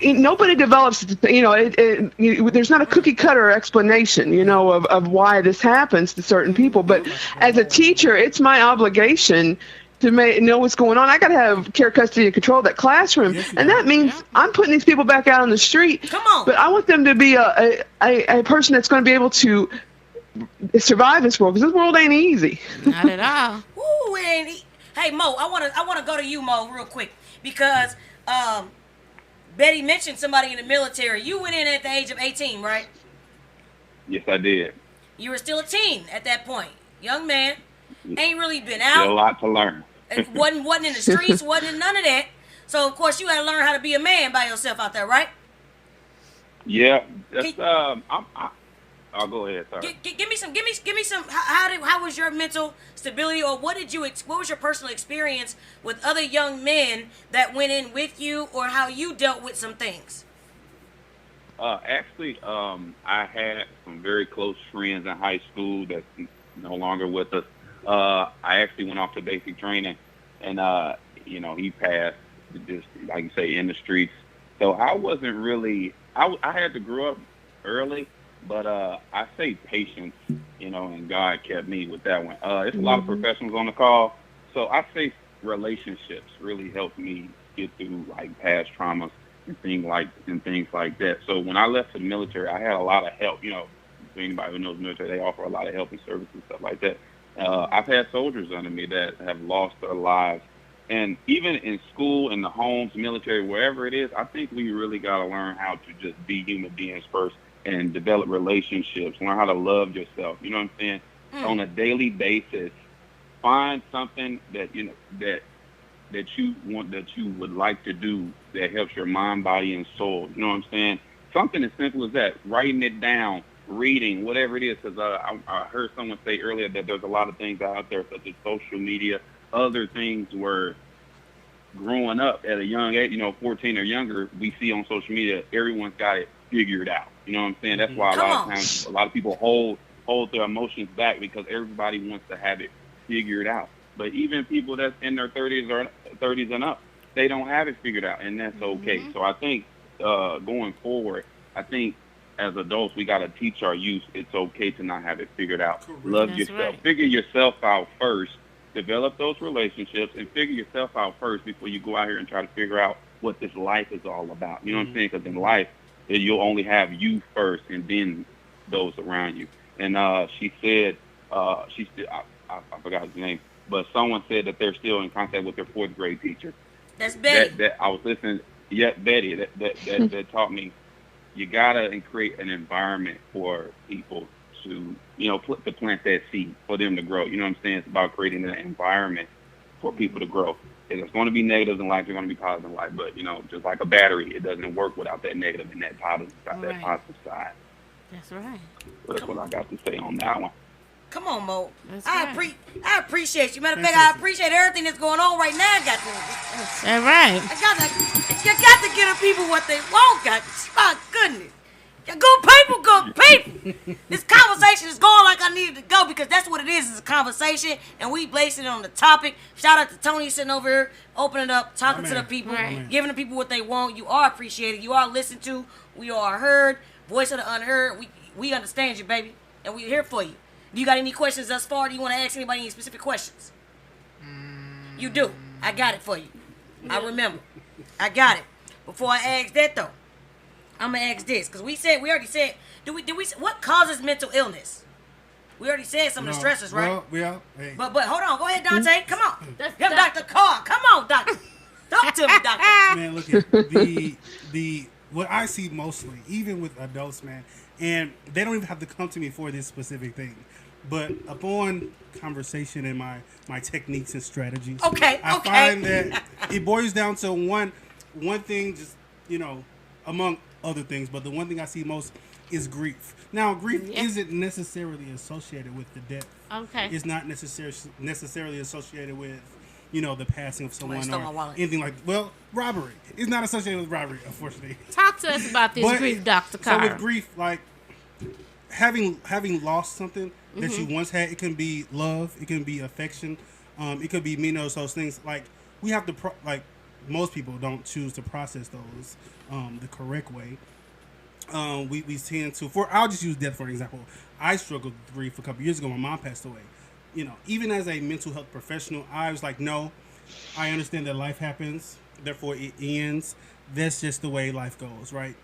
Speaker 6: Nobody develops, there's not a cookie cutter explanation, of why this happens to certain people. But as a teacher, it's my obligation to know what's going on. I got to have care, custody, and control of that classroom.
Speaker 7: Yes, you
Speaker 6: And
Speaker 7: do.
Speaker 6: that means I'm putting these people back out on the street.
Speaker 2: Come on.
Speaker 6: But I want them to be a person that's going to be able to survive this world, because this world ain't easy.
Speaker 9: Not at all.
Speaker 2: Ooh, hey Mo, I wanna go to you, Mo, real quick, because Betty mentioned somebody in the military. You went in at the age of 18, right?
Speaker 3: Yes, I did.
Speaker 2: You were still a teen at that point, young man. Ain't really been
Speaker 3: Still a
Speaker 2: out.
Speaker 3: lot to learn.
Speaker 2: It wasn't in the streets. Wasn't in none of that. So of course you had to learn how to be a man by yourself out there, right?
Speaker 3: Yeah, that's I'll go ahead. Sorry.
Speaker 2: Give me some. How was your mental stability, or what was your personal experience with other young men that went in with you, or how you dealt with some things?
Speaker 3: Actually, I had some very close friends in high school that's no longer with us. I actually went off to basic training, and he passed, just like you say, in the streets. So I wasn't really. I had to grow up early, but I say patience, and God kept me with that one. It's a lot of professionals on the call, so I say relationships really helped me get through like past traumas and things like that. So when I left the military, I had a lot of help. For anybody who knows the military, they offer a lot of help and service and stuff like that. I've had soldiers under me that have lost their lives. And even in school, in the homes, military, wherever it is, I think we really got to learn how to just be human beings first and develop relationships, learn how to love yourself. You know what I'm saying? On a daily basis, find something that you would like to do that helps your mind, body, and soul. You know what I'm saying? Something as simple as that, writing it down, reading, whatever it is, because I heard someone say earlier that there's a lot of things out there, such as social media, other things where growing up at a young age, 14 or younger, we see on social media, everyone's got it figured out. You know what I'm saying? That's why a lot of times a lot of people hold their emotions back, because everybody wants to have it figured out. But even people that's in their 30s and up, they don't have it figured out, and that's okay. So I think going forward, I think as adults, we got to teach our youth it's okay to not have it figured out.
Speaker 7: Correct.
Speaker 3: Love
Speaker 9: That's
Speaker 3: yourself.
Speaker 9: right.
Speaker 3: Figure yourself out first. Develop those relationships and figure yourself out first before you go out here and try to figure out what this life is all about. You know what I'm saying? Because in life, you'll only have you first and then those around you. And she said, I forgot his name, but someone said that they're still in contact with their 4th grade teacher.
Speaker 2: That's Betty.
Speaker 3: That I was listening. Yeah, Betty. That taught me you gotta create an environment for people to to plant that seed for them to grow. You know what I'm saying? It's about creating an environment for people to grow. There's going to be negatives in life. There's going to be positives in life. But just like a battery, it doesn't work without that negative and that positive side.
Speaker 9: Right.
Speaker 3: That positive side.
Speaker 9: That's right.
Speaker 3: So that's what I got to say on that one.
Speaker 2: Come on, Mo.
Speaker 9: That's
Speaker 2: I
Speaker 9: right.
Speaker 2: appreciate you. Matter of fact, I appreciate everything that's going on right now.
Speaker 9: That's right.
Speaker 2: You got to give the people what they want. My goodness. Good people. This conversation is going like I needed to go, because that's what it is. It's a conversation, and we basing it on the topic. Shout out to Tony sitting over here, opening up, talking to the people, giving the people what they want. You are appreciated. You are listened to. We are heard. Voice of the unheard. We understand you, baby, and we're here for you. Do you got any questions thus far? Do you want to ask anybody any specific questions? You do. I got it for you. I remember. I got it. Before I ask that though, I'm gonna ask this, because we already said. What causes mental illness? We already said some of the stressors, right?
Speaker 7: Well, hey.
Speaker 2: But hold on. Go ahead, Dante. Come on.
Speaker 9: That's
Speaker 2: Dr. Carr. Come on, Doctor. Talk to me, Doctor.
Speaker 7: Man, look at the what I see mostly, even with adults, man, and they don't even have to come to me for this specific thing, but upon conversation and my techniques and strategies, I find that it boils down to one thing, just among other things, but the one thing I see most is grief. Now, grief isn't necessarily associated with the death.
Speaker 9: Okay.
Speaker 7: It's not necessarily associated with the passing of someone or anything like. Well, robbery. It's not associated with robbery, unfortunately.
Speaker 9: Talk to us about this grief, Dr. Carr.
Speaker 7: So with grief, like having lost something that you once had, it can be love, it can be affection, it could be those things. Like we have to most people don't choose to process those the correct way. We tend to. I'll just use death for an example. I struggled with grief a couple years ago. My mom passed away. Even as a mental health professional, I was like, no, I understand that life happens, therefore it ends. That's just the way life goes, right?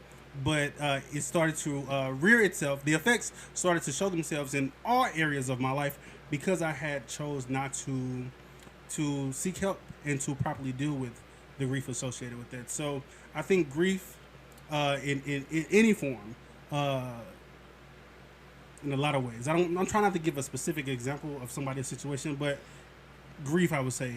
Speaker 7: But it started to rear itself. The effects started to show themselves in all areas of my life because I had chose not to seek help and to properly deal with the grief associated with that. So I think grief in any form, in a lot of ways. I'm trying not to give a specific example of somebody's situation, but grief, I would say,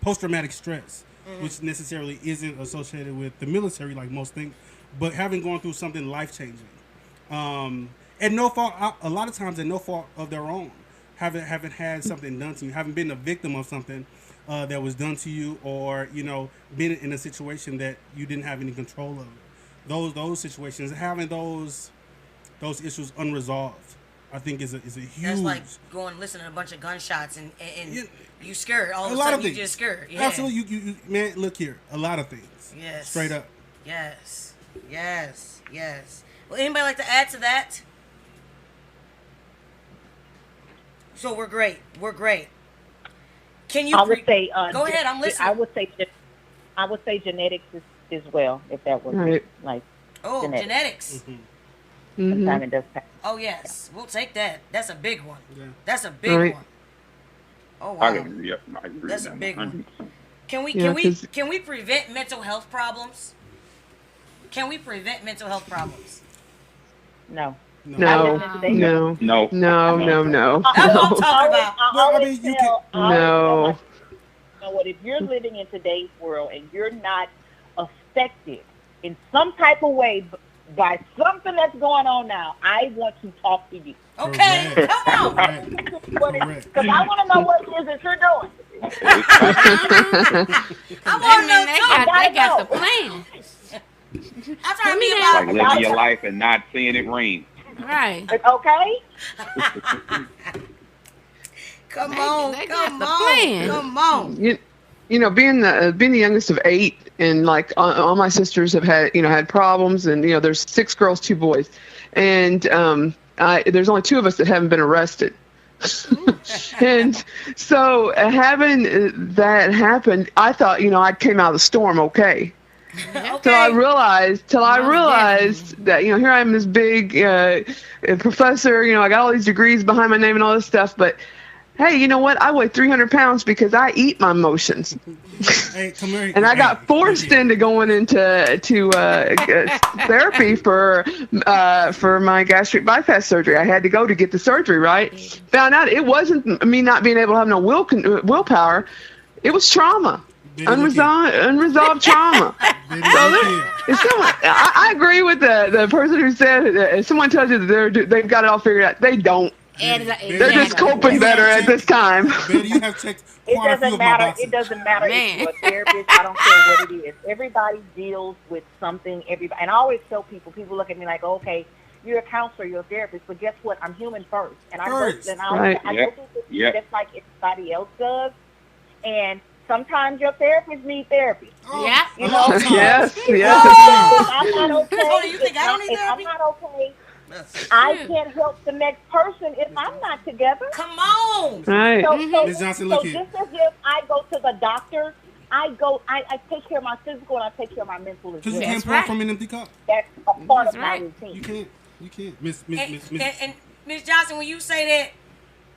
Speaker 7: post-traumatic stress, which necessarily isn't associated with the military like most think, but having gone through something life-changing, and no fault, a lot of times at no fault of their own, haven't had something done to you, haven't been a victim of something that was done to you, or been in a situation that you didn't have any control of. Those situations, having those issues unresolved, I think is a huge.
Speaker 2: That's like going and listening to a bunch of gunshots and you scared. All of a sudden you just scared. Yeah.
Speaker 7: Absolutely, you man. Look here, a lot of things.
Speaker 2: Yes.
Speaker 7: Straight up.
Speaker 2: Yes. Well, anybody like to add to that? So we're great. Can you?
Speaker 5: I would say.
Speaker 2: Go ahead. I'm listening.
Speaker 5: I would say genetics as well, if that was
Speaker 6: right.
Speaker 5: Like.
Speaker 2: Oh, genetics.
Speaker 5: Sometimes it does pass.
Speaker 2: Oh yes, we'll take that. That's a big one.
Speaker 7: Yeah.
Speaker 2: That's a big one. Oh wow.
Speaker 3: I agree
Speaker 2: That's a
Speaker 3: with
Speaker 2: big
Speaker 3: that
Speaker 2: one.
Speaker 3: 100%.
Speaker 2: Can we prevent mental health problems? Can we prevent mental health problems?
Speaker 5: No.
Speaker 6: No.
Speaker 2: That's what I'm talking about.
Speaker 7: Well, I mean, you can.
Speaker 6: No.
Speaker 5: You know what? If you're living in today's world and you're not affected in some type of way by something that's going on now, I want to talk to you.
Speaker 2: Okay,
Speaker 7: Correct.
Speaker 2: come on.
Speaker 5: Because I want to know what it is that you're doing.
Speaker 2: I want to know too.
Speaker 9: They got the plan.
Speaker 2: I'm trying to be
Speaker 3: Like
Speaker 2: about.
Speaker 3: living your life and not seeing it rain.
Speaker 9: Right.
Speaker 5: Okay?
Speaker 2: Come on.
Speaker 9: They got the plan.
Speaker 2: Come on.
Speaker 6: Being the youngest of 8, and like all my sisters have had problems, and there's 6 girls, 2 boys, and there's only 2 of us that haven't been arrested. And so having that happen, I thought I came out of the storm okay. Till I realized that here I am, this big professor. I got all these degrees behind my name and all this stuff, but hey, you know what? I weigh 300 pounds because I eat my emotions.
Speaker 7: Hey, come here.
Speaker 6: And I got forced into going into therapy for my gastric bypass surgery. I had to go to get the surgery, right? Found out it wasn't me not being able to have no willpower. It was trauma. Unresolved trauma. I agree with the person who said if someone tells you that they've got it all figured out, they don't. They're just coping better at this time.
Speaker 7: Betty, you have checked quite a few of my boxes.
Speaker 5: It doesn't matter if you're a therapist. I don't care what it is. Everybody deals with something. And I always tell people look at me like, okay, you're a counselor, you're a therapist, but guess what? I'm human first. And I go through this just like everybody else does. And sometimes your therapist needs therapy.
Speaker 9: Yeah.
Speaker 6: Yes.
Speaker 5: I'm not okay.
Speaker 2: So you think I don't need
Speaker 5: I'm
Speaker 2: therapy?
Speaker 5: not okay. I can't help the next person if I'm not together.
Speaker 2: Come on.
Speaker 6: Right.
Speaker 7: Ms. Johnson, look here.
Speaker 5: Just as if I go to the doctor, I take care of my physical and I take care of my mental as well.
Speaker 7: Because you can't pour from an empty cup.
Speaker 5: That's a part of my routine.
Speaker 7: You can't. Miss.
Speaker 2: And Ms. Johnson, when you say that,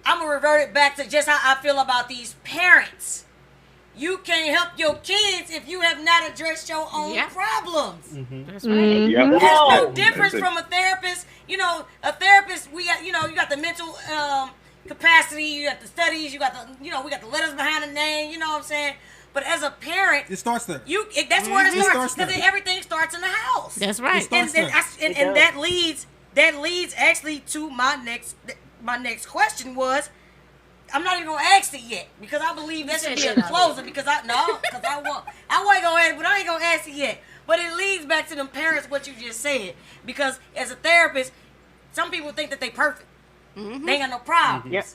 Speaker 2: I'm going to revert it back to just how I feel about these parents you can't help your kids if you have not addressed your own problems.
Speaker 9: That's right.
Speaker 3: Yep.
Speaker 2: There's no
Speaker 3: That's
Speaker 2: difference
Speaker 3: it.
Speaker 2: from a therapist. You know, a therapist, you got the mental capacity, you got the studies, you got the, we got the letters behind the name, you know what I'm saying? But as a parent,
Speaker 7: it starts there.
Speaker 2: That's where it starts,
Speaker 7: there.
Speaker 2: because everything starts in the house.
Speaker 9: That's right.
Speaker 2: And that leads actually to my next question was, I'm not even gonna ask it yet because I believe that should be a closer because I wasn't gonna ask, but I ain't gonna ask it yet. But it leads back to them parents what you just said, because as a therapist, some people think that they perfect. They ain't got no problems.
Speaker 5: Yep.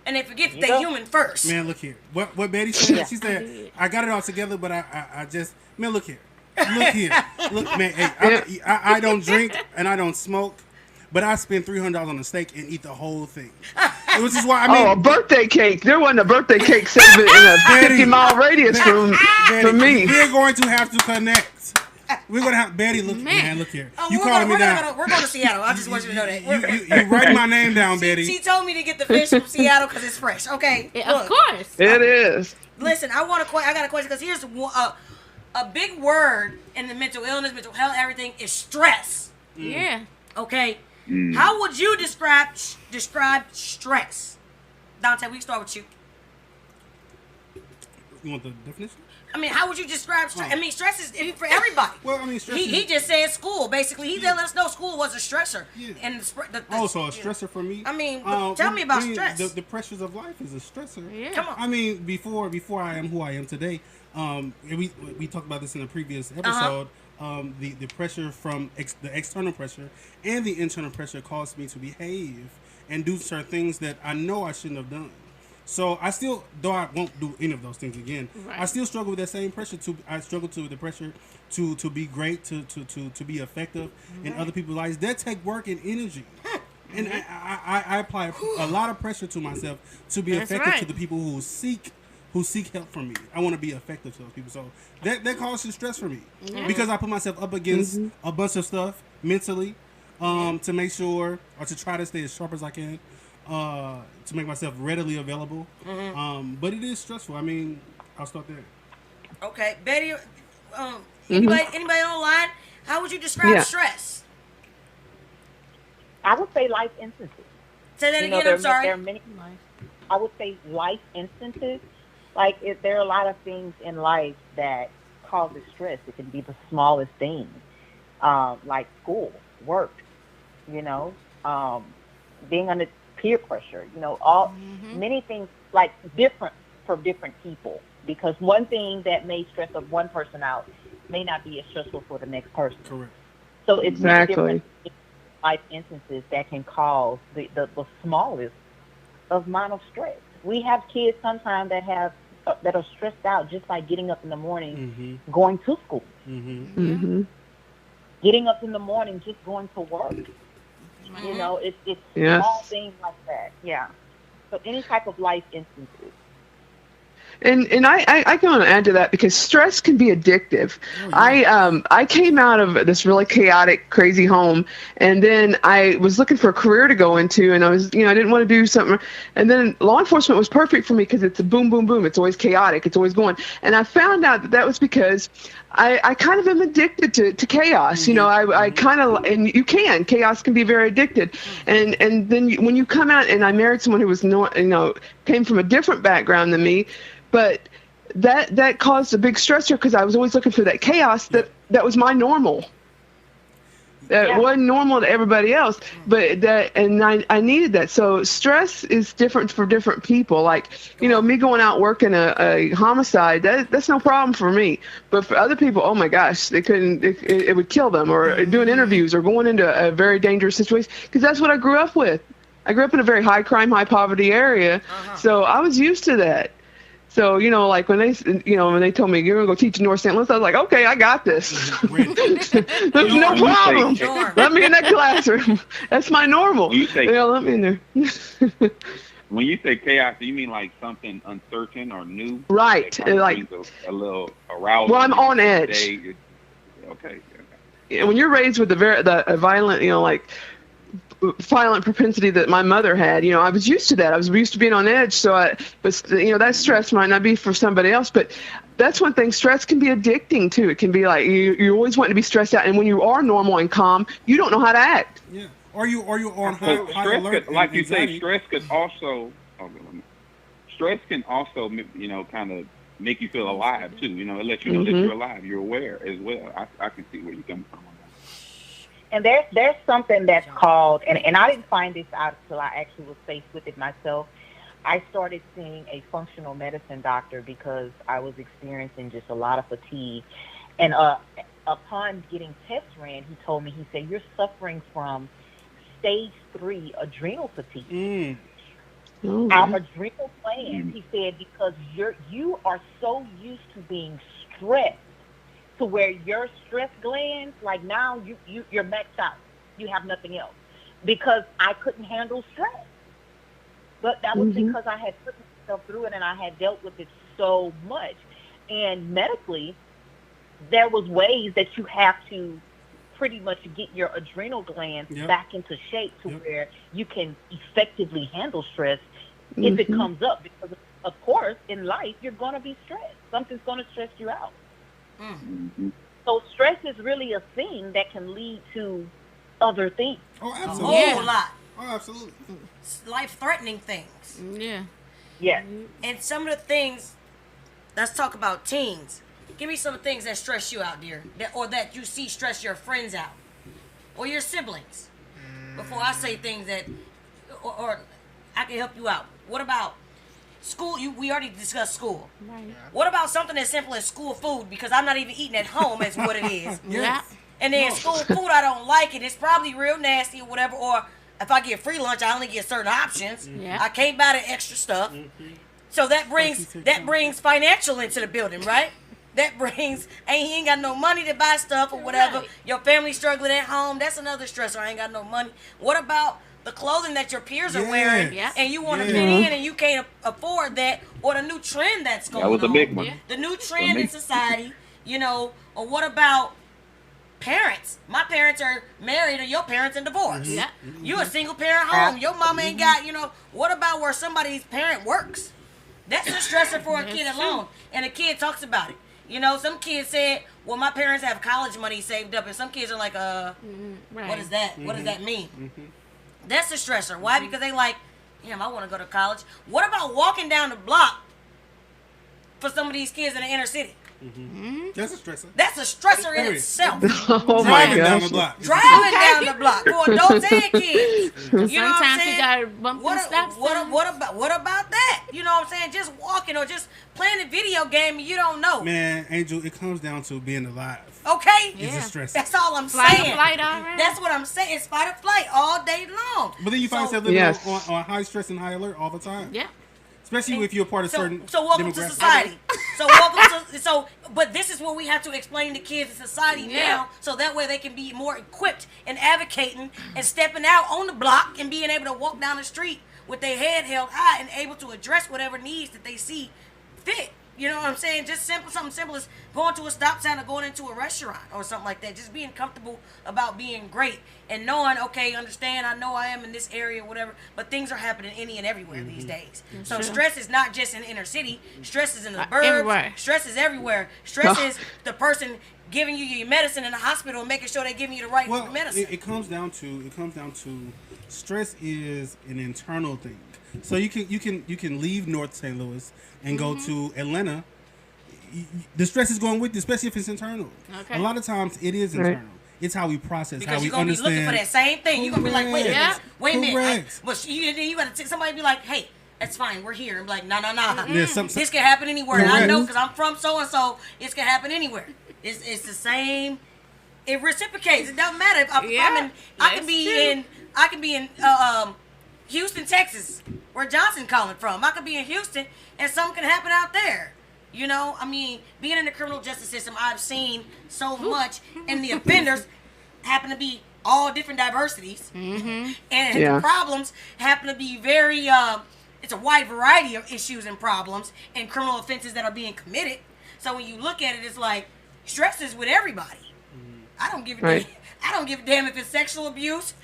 Speaker 2: And they forget that they human first.
Speaker 7: Man, look here. What Betty said, she said, I got it all together, but I just, man, look here. Look, man, hey, I don't drink and I don't smoke, but I spend $300 on a steak and eat the whole thing. Which is why,
Speaker 6: a birthday cake. There wasn't a birthday cake sitting in a 50-mile radius from me.
Speaker 7: We're going to have to connect. We're going to have, Betty, look here. You calling me down.
Speaker 2: We're going to Seattle. I just want you to know that.
Speaker 7: You write my name down, Betty.
Speaker 2: She told me to get the fish from Seattle because it's fresh. Okay?
Speaker 9: Of course.
Speaker 6: It is.
Speaker 2: Listen, I got a question because here's a big word in the mental illness, mental health, everything is stress.
Speaker 9: Yeah.
Speaker 2: Okay? How would you describe stress? Dante, we can start with you.
Speaker 7: You want the definition?
Speaker 2: I mean, how would you describe stress? I mean, stress is for everybody.
Speaker 7: Well, I mean, stress
Speaker 2: he just said school. Basically, he let us know school was a stressor. Yeah. And
Speaker 7: so a stressor for me?
Speaker 2: I mean, tell me about stress.
Speaker 7: The pressures of life is a stressor.
Speaker 2: Yeah. Come on.
Speaker 7: I mean, before I am who I am today, we talked about this in a previous episode. The pressure from the external pressure and the internal pressure caused me to behave and do certain things that I know I shouldn't have done. So I still, though I won't do any of those things again, I still struggle with that same pressure. I struggle with the pressure to be great, to be effective in other people's lives. That take work and energy. And I apply a lot of pressure to myself to be effective to the people who seek help from me. I want to be effective to those people. So that causes stress for me because I put myself up against a bunch of stuff mentally to make sure, or to try to stay as sharp as I can, to make myself readily available. But it is stressful. I mean, I'll start there.
Speaker 2: Okay, Betty. Anybody on the line? How would you describe stress?
Speaker 5: I would say life instances.
Speaker 2: Say that again. I'm sorry.
Speaker 5: There are many. I would say life instances. Like there are a lot of things in life that causes stress. It can be the smallest things, like school, work. Being under peer pressure. Many things like different for different people. Because one thing that may stress of one person out may not be as stressful for the next person.
Speaker 7: Correct.
Speaker 5: So it's different life instances that can cause the smallest amount of stress. We have kids sometimes that are stressed out just by getting up in the morning, going to school. Getting up in the morning, just going to work. It's small things like that. Yeah. So any type of life instances.
Speaker 6: And I can want to add to that because stress can be addictive. I came out of this really chaotic, crazy home, and then I was looking for a career to go into, and I was, I didn't want to do something. And then law enforcement was perfect for me because it's a boom, boom, boom. It's always chaotic. It's always going. And I found out that was because I kind of am addicted to chaos. I kind of, and chaos can be very addicted. And then when you come out, and I married someone who was came from a different background than me. But that caused a big stressor because I was always looking for that chaos that was my normal. That wasn't normal to everybody else, but I needed that. So stress is different for different people. Like, me going out working a homicide, that's no problem for me. But for other people, oh my gosh, they couldn't, it would kill them, or doing interviews or going into a very dangerous situation, because that's what I grew up with. I grew up in a very high crime, high poverty area. So I was used to that. So, like when they told me you're going to go teach in North St. Louis, I was like, okay, I got this. There's no problem. Let me in that classroom. That's my normal. Let me in there.
Speaker 3: When you say chaos, do you mean like something uncertain or new?
Speaker 6: Right.
Speaker 3: Like a little arousal.
Speaker 6: Well, I'm on edge.
Speaker 3: Okay.
Speaker 6: When you're raised with a violent, violent propensity that my mother had. I was used to that. I was used to being on edge. So that stress might not be for somebody else, but that's one thing. Stress can be addicting too. It can be like you always want to be stressed out, and when you are normal and calm, you don't know how to act.
Speaker 7: Yeah. Are you on high alert?
Speaker 3: Like you say, stress can also kind of make you feel alive too. It lets you know that you're alive. You're aware as well. I can see where you're coming from on that.
Speaker 5: And there's something that's called, and I didn't find this out until I actually was faced with it myself. I started seeing a functional medicine doctor because I was experiencing just a lot of fatigue. And upon getting tests ran, he told me, he said, you're suffering from stage 3 adrenal fatigue. Our adrenal glands, he said, because you are so used to being stressed to where your stress glands, like now you're maxed out. You have nothing else. Because I couldn't handle stress. But that was because I had put myself through it and I had dealt with it so much. And medically, there was ways that you have to pretty much get your adrenal glands back into shape to where you can effectively handle stress if it comes up. Because, of course, in life, you're going to be stressed. Something's going to stress you out. So stress is really a thing that can lead to other things.
Speaker 7: Oh, absolutely.
Speaker 2: A whole lot.
Speaker 7: Oh, absolutely.
Speaker 2: Life-threatening things.
Speaker 9: Yeah.
Speaker 5: Yeah.
Speaker 2: And some of the things, let's talk about teens. Give me some things that stress you out, dear, or that you see stress your friends out, or your siblings. Before I say things that, or I can help you out. What about school? We already discussed school.
Speaker 9: Right.
Speaker 2: What about something as simple as school food? Because I'm not even eating at home as what it is.
Speaker 9: Yeah.
Speaker 2: And then school food, I don't like it. It's probably real nasty or whatever. Or if I get free lunch, I only get certain options.
Speaker 9: Yeah.
Speaker 2: I can't buy the extra stuff. So that brings financial into the building, right? That brings, he ain't got no money to buy stuff or whatever.
Speaker 9: Right.
Speaker 2: Your family struggling at home. That's another stressor. I ain't got no money. What about the clothing that your peers are wearing, and you want to fit in and you can't afford that, or the new trend that's going on?
Speaker 3: That was a big one.
Speaker 2: The new trend in society, or what about parents? My parents are married, or your parents are divorced.
Speaker 9: Yeah.
Speaker 2: You a single parent home. Your mama ain't got, what about where somebody's parent works? That's a stressor for a kid alone. And a kid talks about it. Some kids said, well, my parents have college money saved up, and some kids are like,
Speaker 9: Right.
Speaker 2: what is that? What does that mean? That's a stressor. Why? Because they like, damn, I want to go to college. What about walking down the block for some of these kids in the inner city?
Speaker 7: That's a stressor.
Speaker 2: That's a stressor in itself.
Speaker 6: Oh my
Speaker 7: Driving down
Speaker 6: gosh.
Speaker 7: the block.
Speaker 2: Driving down the block for adults and kids. You know what I'm
Speaker 9: Sometimes
Speaker 2: saying?
Speaker 9: you gotta bump them stop signs.
Speaker 2: What about that? You know what I'm saying? Just walking or just playing a video game and you don't know.
Speaker 7: Man, Angel, it comes down to being alive.
Speaker 2: Okay?
Speaker 7: It's a stressor.
Speaker 2: That's all I'm
Speaker 9: Flight
Speaker 2: saying.
Speaker 9: or flight already.
Speaker 2: That's what I'm saying. It's fight or flight all day long.
Speaker 7: But then you find yourself living on high stress and high alert all the time.
Speaker 9: Yeah.
Speaker 7: Especially if you're part of certain
Speaker 2: So welcome to
Speaker 7: demographic.
Speaker 2: society. But this is what we have to explain to kids in society now, so that way they can be more equipped and advocating and stepping out on the block and being able to walk down the street with their head held high and able to address whatever needs that they see fit. You know what I'm saying? Just something simple as going to a stop sign or going into a restaurant or something like that. Just being comfortable about being great and knowing, okay, understand, I know I am in this area or whatever, but things are happening any and everywhere these days. So stress is not just in the inner city. Stress is in the burbs.
Speaker 9: Everywhere.
Speaker 2: Stress is everywhere. Stress is the person giving you your medicine in the hospital and making sure they're giving you the right medicine.
Speaker 7: It comes down to stress is an internal thing. So you can leave North St. Louis and go to Atlanta. The stress is going with you, especially if it's internal.
Speaker 9: Okay.
Speaker 7: A lot of times it is internal. It's how we process,
Speaker 2: because
Speaker 7: how we
Speaker 2: you're gonna
Speaker 7: understand.
Speaker 2: be looking for that same thing. You're gonna be like, wait a minute, wait a minute.
Speaker 7: Correct.
Speaker 2: But you gotta somebody be like, hey, that's fine, we're here. I'm like, no.
Speaker 7: Yeah,
Speaker 2: This can happen anywhere. And I
Speaker 7: Correct.
Speaker 2: know because I'm from so and so. It can happen anywhere. It's the same. It reciprocates. It doesn't matter if I can be in Houston, Texas, where Johnson calling from. I could be in Houston, and something can happen out there. Being in the criminal justice system, I've seen so much, and the offenders happen to be all different diversities, and the problems happen to be very. It's a wide variety of issues and problems and criminal offenses that are being committed. So when you look at it, it's like stress is with everybody. I don't give a
Speaker 6: Right.
Speaker 2: damn. I don't give a damn if it's sexual abuse,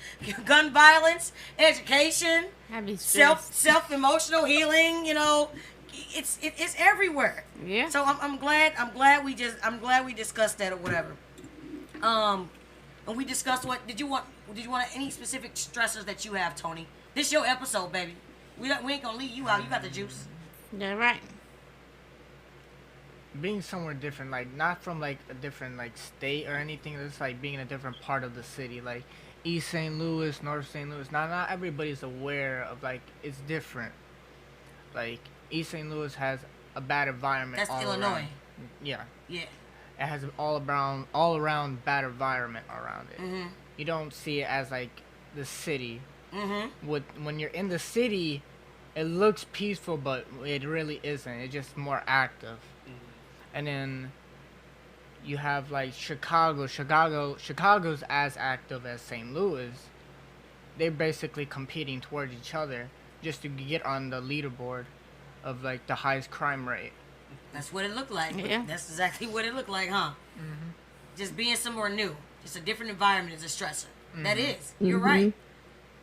Speaker 2: gun violence, education,
Speaker 9: I be stressed.
Speaker 2: self emotional healing. You know, it's everywhere.
Speaker 9: Yeah.
Speaker 2: So I'm glad we discussed that or whatever. And we discussed what did you want any specific stressors that you have, Tony? This your episode, baby. We ain't gonna leave you out. You got the juice.
Speaker 9: Yeah, right.
Speaker 8: Being somewhere different, like not from like a different like state or anything. It's like being in a different part of the city, like East St. Louis, North St. Louis. Not everybody's aware of like it's different. Like East St. Louis has a bad environment.
Speaker 2: That's
Speaker 8: all
Speaker 2: Illinois.
Speaker 8: Around. Yeah.
Speaker 2: Yeah.
Speaker 8: It has an all around bad environment around it.
Speaker 2: Mm-hmm.
Speaker 8: You don't see it as like the city.
Speaker 2: Mm-hmm.
Speaker 8: When you're in the city, it looks peaceful, but it really isn't. It's just more active. And then you have like Chicago. Chicago's as active as St. Louis. They're basically competing towards each other just to get on the leaderboard of like the highest crime rate.
Speaker 2: That's what it looked like.
Speaker 9: Yeah.
Speaker 2: That's exactly what it looked like, huh?
Speaker 8: Mm-hmm.
Speaker 2: Just being somewhere new, just a different environment is a stressor.
Speaker 8: Mm-hmm.
Speaker 2: That is. You're right.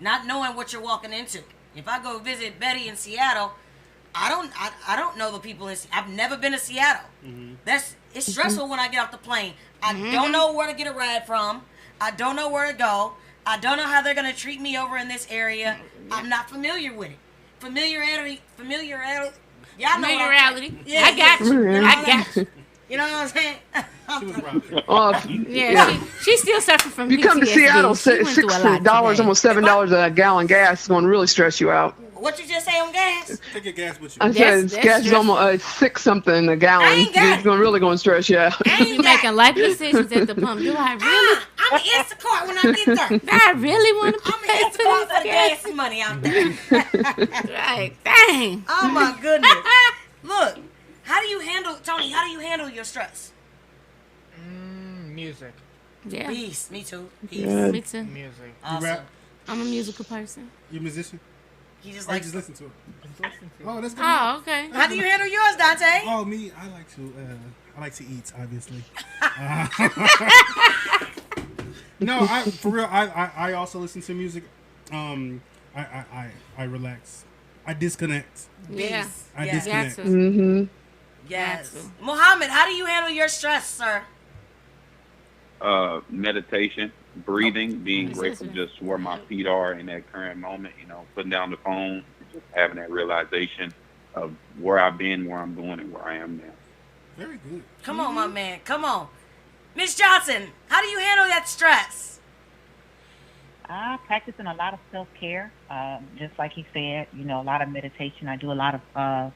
Speaker 2: Not knowing what you're walking into. If I go visit Betty in Seattle, I don't know the people in. I've never been to Seattle. It's stressful when I get off the plane. I don't know where to get a ride from. I don't know where to go. I don't know how they're gonna treat me over in this area. I'm not familiar with it. Familiarity. Y'all know
Speaker 9: Familiarity.
Speaker 2: Yeah,
Speaker 9: I got you. I got you.
Speaker 2: You know what I'm saying?
Speaker 7: She was right.
Speaker 9: Yeah. She still suffering from
Speaker 6: You come to
Speaker 9: PTSD.
Speaker 6: Seattle,
Speaker 9: She went through a lot
Speaker 6: $6,
Speaker 9: today.
Speaker 6: almost $7 a gallon gas is going to really stress you out.
Speaker 2: What you just say on gas?
Speaker 7: Take your gas with
Speaker 6: I
Speaker 7: you.
Speaker 6: said
Speaker 9: That's
Speaker 6: gas is almost $6 something a gallon.
Speaker 2: ain't got
Speaker 6: It's going to really going to stress you out.
Speaker 2: I
Speaker 9: You
Speaker 2: ain't got.
Speaker 9: making life decisions at the pump. Do I really?
Speaker 2: I'm an Instacart when I get there.
Speaker 9: Do I really want to
Speaker 2: I'm
Speaker 9: pay
Speaker 2: an
Speaker 9: for
Speaker 2: Instacart for
Speaker 9: this
Speaker 2: the
Speaker 9: gas?
Speaker 2: gas money out there.
Speaker 9: Right. Dang.
Speaker 2: Oh my goodness. Look, how do you handle your stress?
Speaker 8: Music.
Speaker 9: Yeah.
Speaker 2: Peace. Me too. Peace.
Speaker 6: Yeah.
Speaker 9: Me too.
Speaker 8: Music.
Speaker 7: You
Speaker 2: Awesome.
Speaker 7: rap?
Speaker 9: I'm a musical person.
Speaker 7: You a musician?
Speaker 2: He just
Speaker 7: Or you
Speaker 2: like.
Speaker 7: just listen to it? Oh, that's good.
Speaker 9: Oh, okay.
Speaker 2: How do you handle yours, Dante?
Speaker 7: Oh, me, I like to eat, obviously. No, for real, I also listen to music. I relax. I disconnect.
Speaker 9: Yeah.
Speaker 2: Peace.
Speaker 7: I
Speaker 2: Yes.
Speaker 7: disconnect.
Speaker 9: Got to.
Speaker 6: Mm-hmm.
Speaker 2: Yes.
Speaker 9: Got to.
Speaker 2: Muhammad, how do you handle your stress, sir?
Speaker 3: Meditation, breathing, being
Speaker 9: Yes,
Speaker 3: grateful
Speaker 9: sir.
Speaker 3: just where my feet are in that current moment, putting down the phone, just having that realization of where I've been, where I'm going, and where I am now.
Speaker 7: Very good.
Speaker 2: Come on, my man. Come on. Miss Johnson, how do you handle that stress?
Speaker 5: Practicing a lot of self-care, just like he said, a lot of meditation. I do a lot of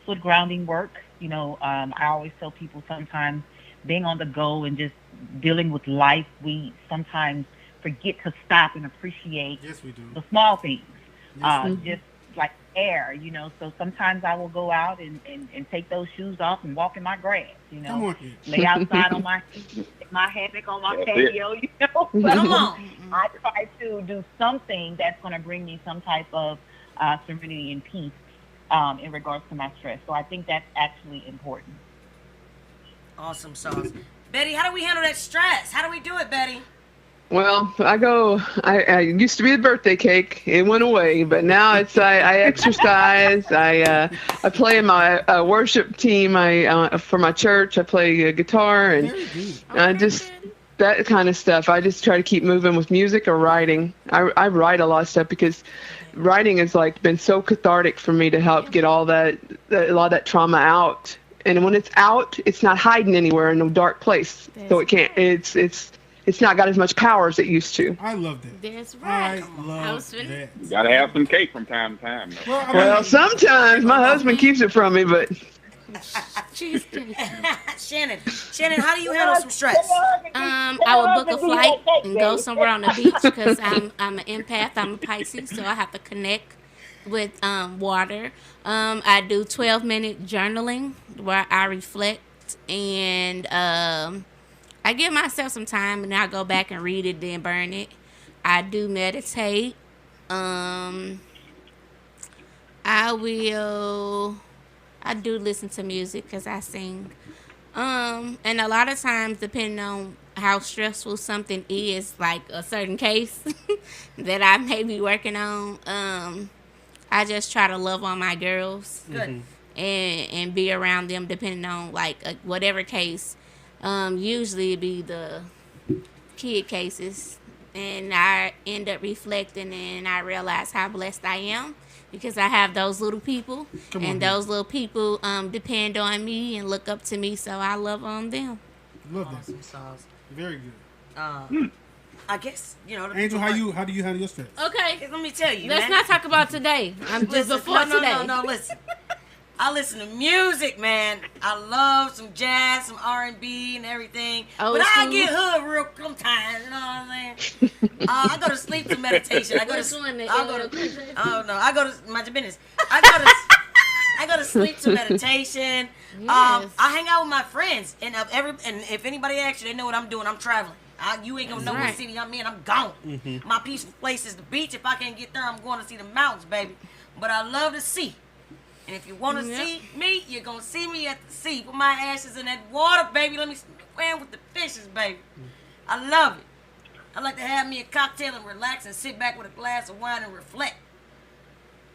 Speaker 5: foot grounding work. I always tell people sometimes being on the go and just dealing with life, we sometimes forget to stop and appreciate
Speaker 7: Yes, we do.
Speaker 5: the small things,
Speaker 7: Yes,
Speaker 5: just like air, So sometimes I will go out and take those shoes off and walk in my grass,
Speaker 7: Come on here.
Speaker 5: lay outside on my hammock on my
Speaker 3: That's
Speaker 5: patio, But
Speaker 2: Come on.
Speaker 5: I try to do something that's going to bring me some type of serenity and peace in regards to my stress. So I think that's actually important.
Speaker 2: Awesome sauce. Betty, how do we handle that stress? How do we do it, Betty?
Speaker 6: Well, I used to be the birthday cake. It went away, but now I exercise. I play in my worship team. For my church, I play guitar and
Speaker 7: Very good.
Speaker 6: I just that kind of stuff. I just try to keep moving with music or writing. I write a lot of stuff because writing has been so cathartic for me to help get a lot of that trauma out. And when it's out, it's not hiding anywhere in no dark place. So it can't. It's not got as much power as it used to.
Speaker 7: I love that.
Speaker 9: That's right.
Speaker 7: I love
Speaker 9: finna-
Speaker 7: that.
Speaker 3: You gotta have some cake from time to time, though.
Speaker 7: Well, I
Speaker 6: Well,
Speaker 7: mean,
Speaker 6: sometimes my husband keeps it from me, but
Speaker 9: Cheesecake.
Speaker 2: Shannon, how do you handle some stress?
Speaker 9: I will book a flight and go somewhere on the beach because I'm an empath. I'm a Pisces, so I have to connect with water. I do 12-minute journaling where I reflect and I give myself some time and I go back and read it, then burn it. I do meditate. I do listen to music because I sing. And a lot of times, depending on how stressful something is, like a certain case that I may be working on, I just try to love on my girls.
Speaker 2: Good.
Speaker 9: And be around them depending on like whatever case. Usually it be the kid cases, and I end up reflecting and I realize how blessed I am because I have those little people, and those little people depend on me and look up to me, so I love on them.
Speaker 7: Love
Speaker 2: Awesome
Speaker 7: that.
Speaker 2: sauce.
Speaker 7: Very good.
Speaker 2: I guess, you know.
Speaker 7: Angel, how do you handle your stress?
Speaker 9: Okay,
Speaker 2: Let me tell you,
Speaker 9: let's
Speaker 2: man.
Speaker 9: not talk about today. I'm just
Speaker 2: Listen,
Speaker 9: before today.
Speaker 2: No, listen. I listen to music, man. I love some jazz, some R&B, and everything.
Speaker 9: Old
Speaker 2: but I
Speaker 9: school.
Speaker 2: get hood real sometimes. You know what I'm saying? I go to sleep to meditation. I go
Speaker 9: Which
Speaker 2: to.
Speaker 9: one?
Speaker 2: I go to. Oh no, I go to. Mind your business. I go to sleep to meditation.
Speaker 9: Yes.
Speaker 2: I hang out with my friends, and if anybody asks you, they know what I'm doing. I'm traveling. You ain't gonna know what
Speaker 9: right.
Speaker 2: city I'm in. I'm gone. My peaceful place is the beach. If I can't get there, I'm going to see the mountains, baby. But I love the sea. And if you want to see me, you're going to see me at the sea. Put my ashes in that water, baby. Let me swim with the fishes, baby. I love it. I like to have me a cocktail and relax and sit back with a glass of wine and reflect.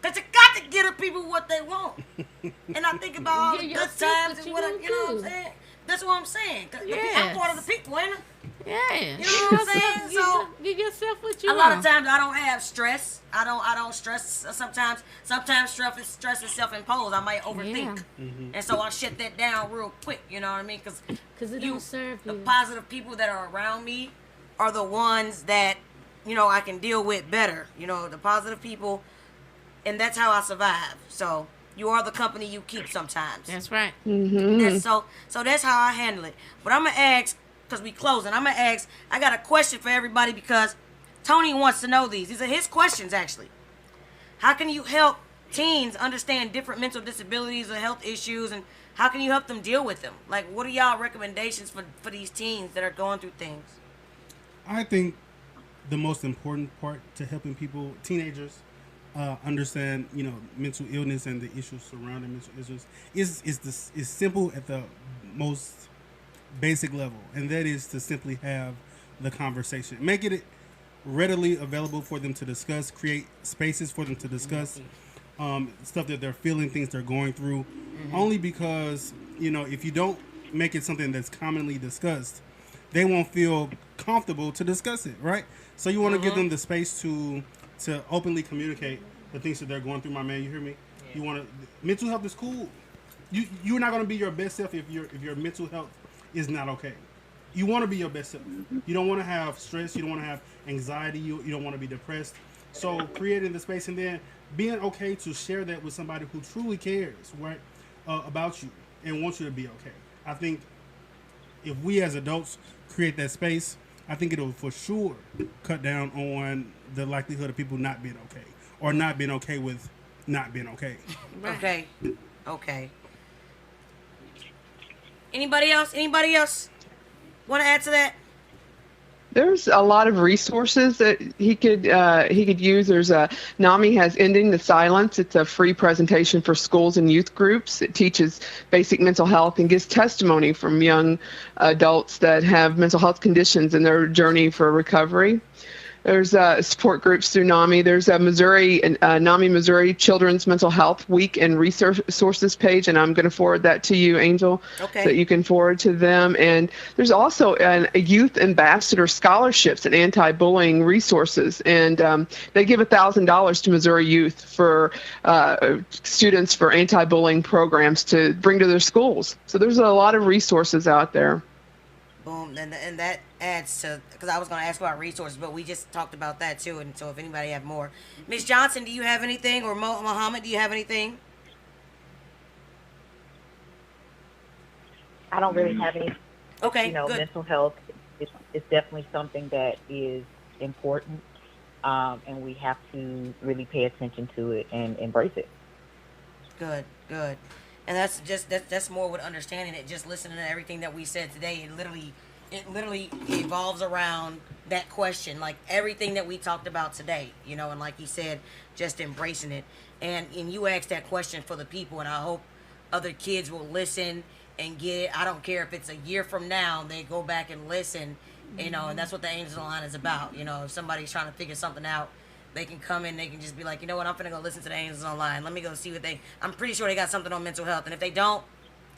Speaker 2: Because you got to give the people what they want. And I think about all the
Speaker 9: Yeah,
Speaker 2: good
Speaker 9: your
Speaker 2: times
Speaker 9: sister,
Speaker 2: and what
Speaker 9: you
Speaker 2: you know what I'm
Speaker 9: do.
Speaker 2: saying? That's what I'm saying. 'Cause
Speaker 9: Yes.
Speaker 2: I'm part of the people, ain't I?
Speaker 9: Yeah.
Speaker 2: You know what I'm saying? So
Speaker 9: Give yourself what you
Speaker 2: a
Speaker 9: want.
Speaker 2: lot of times I don't have stress. I don't stress. Sometimes stress is self-imposed. I might overthink, and so I shut that down real quick. You know what I mean?
Speaker 9: Because it don't serve
Speaker 2: the
Speaker 9: you.
Speaker 2: positive people that are around me are the ones that I can deal with better. The positive people, and that's how I survive. So you are the company you keep sometimes.
Speaker 9: That's right.
Speaker 2: So that's how I handle it. But I'm gonna ask, because we closing, I'm gonna ask, I got a question for everybody because Tony wants to know these. These are his questions actually. How can you help teens understand different mental disabilities or health issues, and how can you help them deal with them? Like, what are y'all recommendations for these teens that are going through things?
Speaker 7: I think the most important part to helping teenagers, understand, mental illness and the issues surrounding mental illness is simple at the most basic level, and that is to simply have the conversation. Make it readily available for them to discuss, create spaces for them to discuss stuff that they're feeling, things they're going through. Only because, if you don't make it something that's commonly discussed, they won't feel comfortable to discuss it, right? So you want to give them the space to openly communicate the things that they're going through. My man, you hear me? Yeah. You want to mental health is cool. You're not going to be your best self if your mental health is not okay. You want to be your best self. You don't want to have stress. You don't want to have anxiety. You don't want to be depressed. So creating the space and then being okay to share that with somebody who truly cares, right, about you and wants you to be okay. I think if we as adults create that space, I think it'll for sure cut down on the likelihood of people not being okay or not being okay with not being okay.
Speaker 2: Okay. Anybody else want to add to that?
Speaker 6: There's a lot of resources that he could use. There's NAMI has Ending the Silence. It's a free presentation for schools and youth groups. It teaches basic mental health and gives testimony from young adults that have mental health conditions in their journey for recovery. There's support groups through NAMI. There's a NAMI Missouri Children's Mental Health Week and Resources page, and I'm going to forward that to you, Angel, so that you can forward to them. And there's also a youth ambassador scholarships and anti-bullying resources, and they give $1,000 to Missouri youth for students for anti-bullying programs to bring to their schools. So there's a lot of resources out there.
Speaker 2: Boom, and that adds to, because I was going to ask about resources, but we just talked about that too, and so if anybody have more. Ms. Johnson, do you have anything, or Muhammad, do you have anything?
Speaker 5: I don't really have any.
Speaker 2: Okay, good.
Speaker 5: Mental health is definitely something that is important, and we have to really pay attention to it and embrace it.
Speaker 2: Good. And that's more with understanding it. Just listening to everything that we said today, it literally evolves around that question. Like everything that we talked about today, and like he said, just embracing it. And you asked that question for the people, and I hope other kids will listen and get it. I don't care if it's a year from now, they go back and listen, and that's what the Angels Online is about. If somebody's trying to figure something out, they can come in, they can just be like, you know what, I'm finna go listen to the Angels Online. Let me go see what I'm pretty sure they got something on mental health. And if they don't,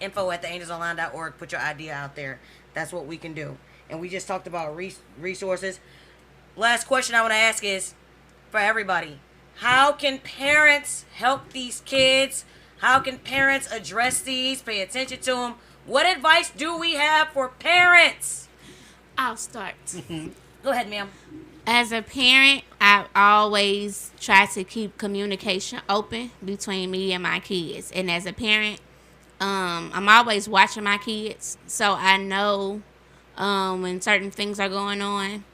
Speaker 2: info at theangelsonline.org, put your idea out there. That's what we can do. And we just talked about resources. Last question I want to ask is, for everybody, how can parents help these kids? How can parents address these, pay attention to them? What advice do we have for parents?
Speaker 9: I'll start.
Speaker 2: Go ahead, ma'am.
Speaker 9: As a parent, I always try to keep communication open between me and my kids. And as a parent, I'm always watching my kids, so I know when certain things are going on.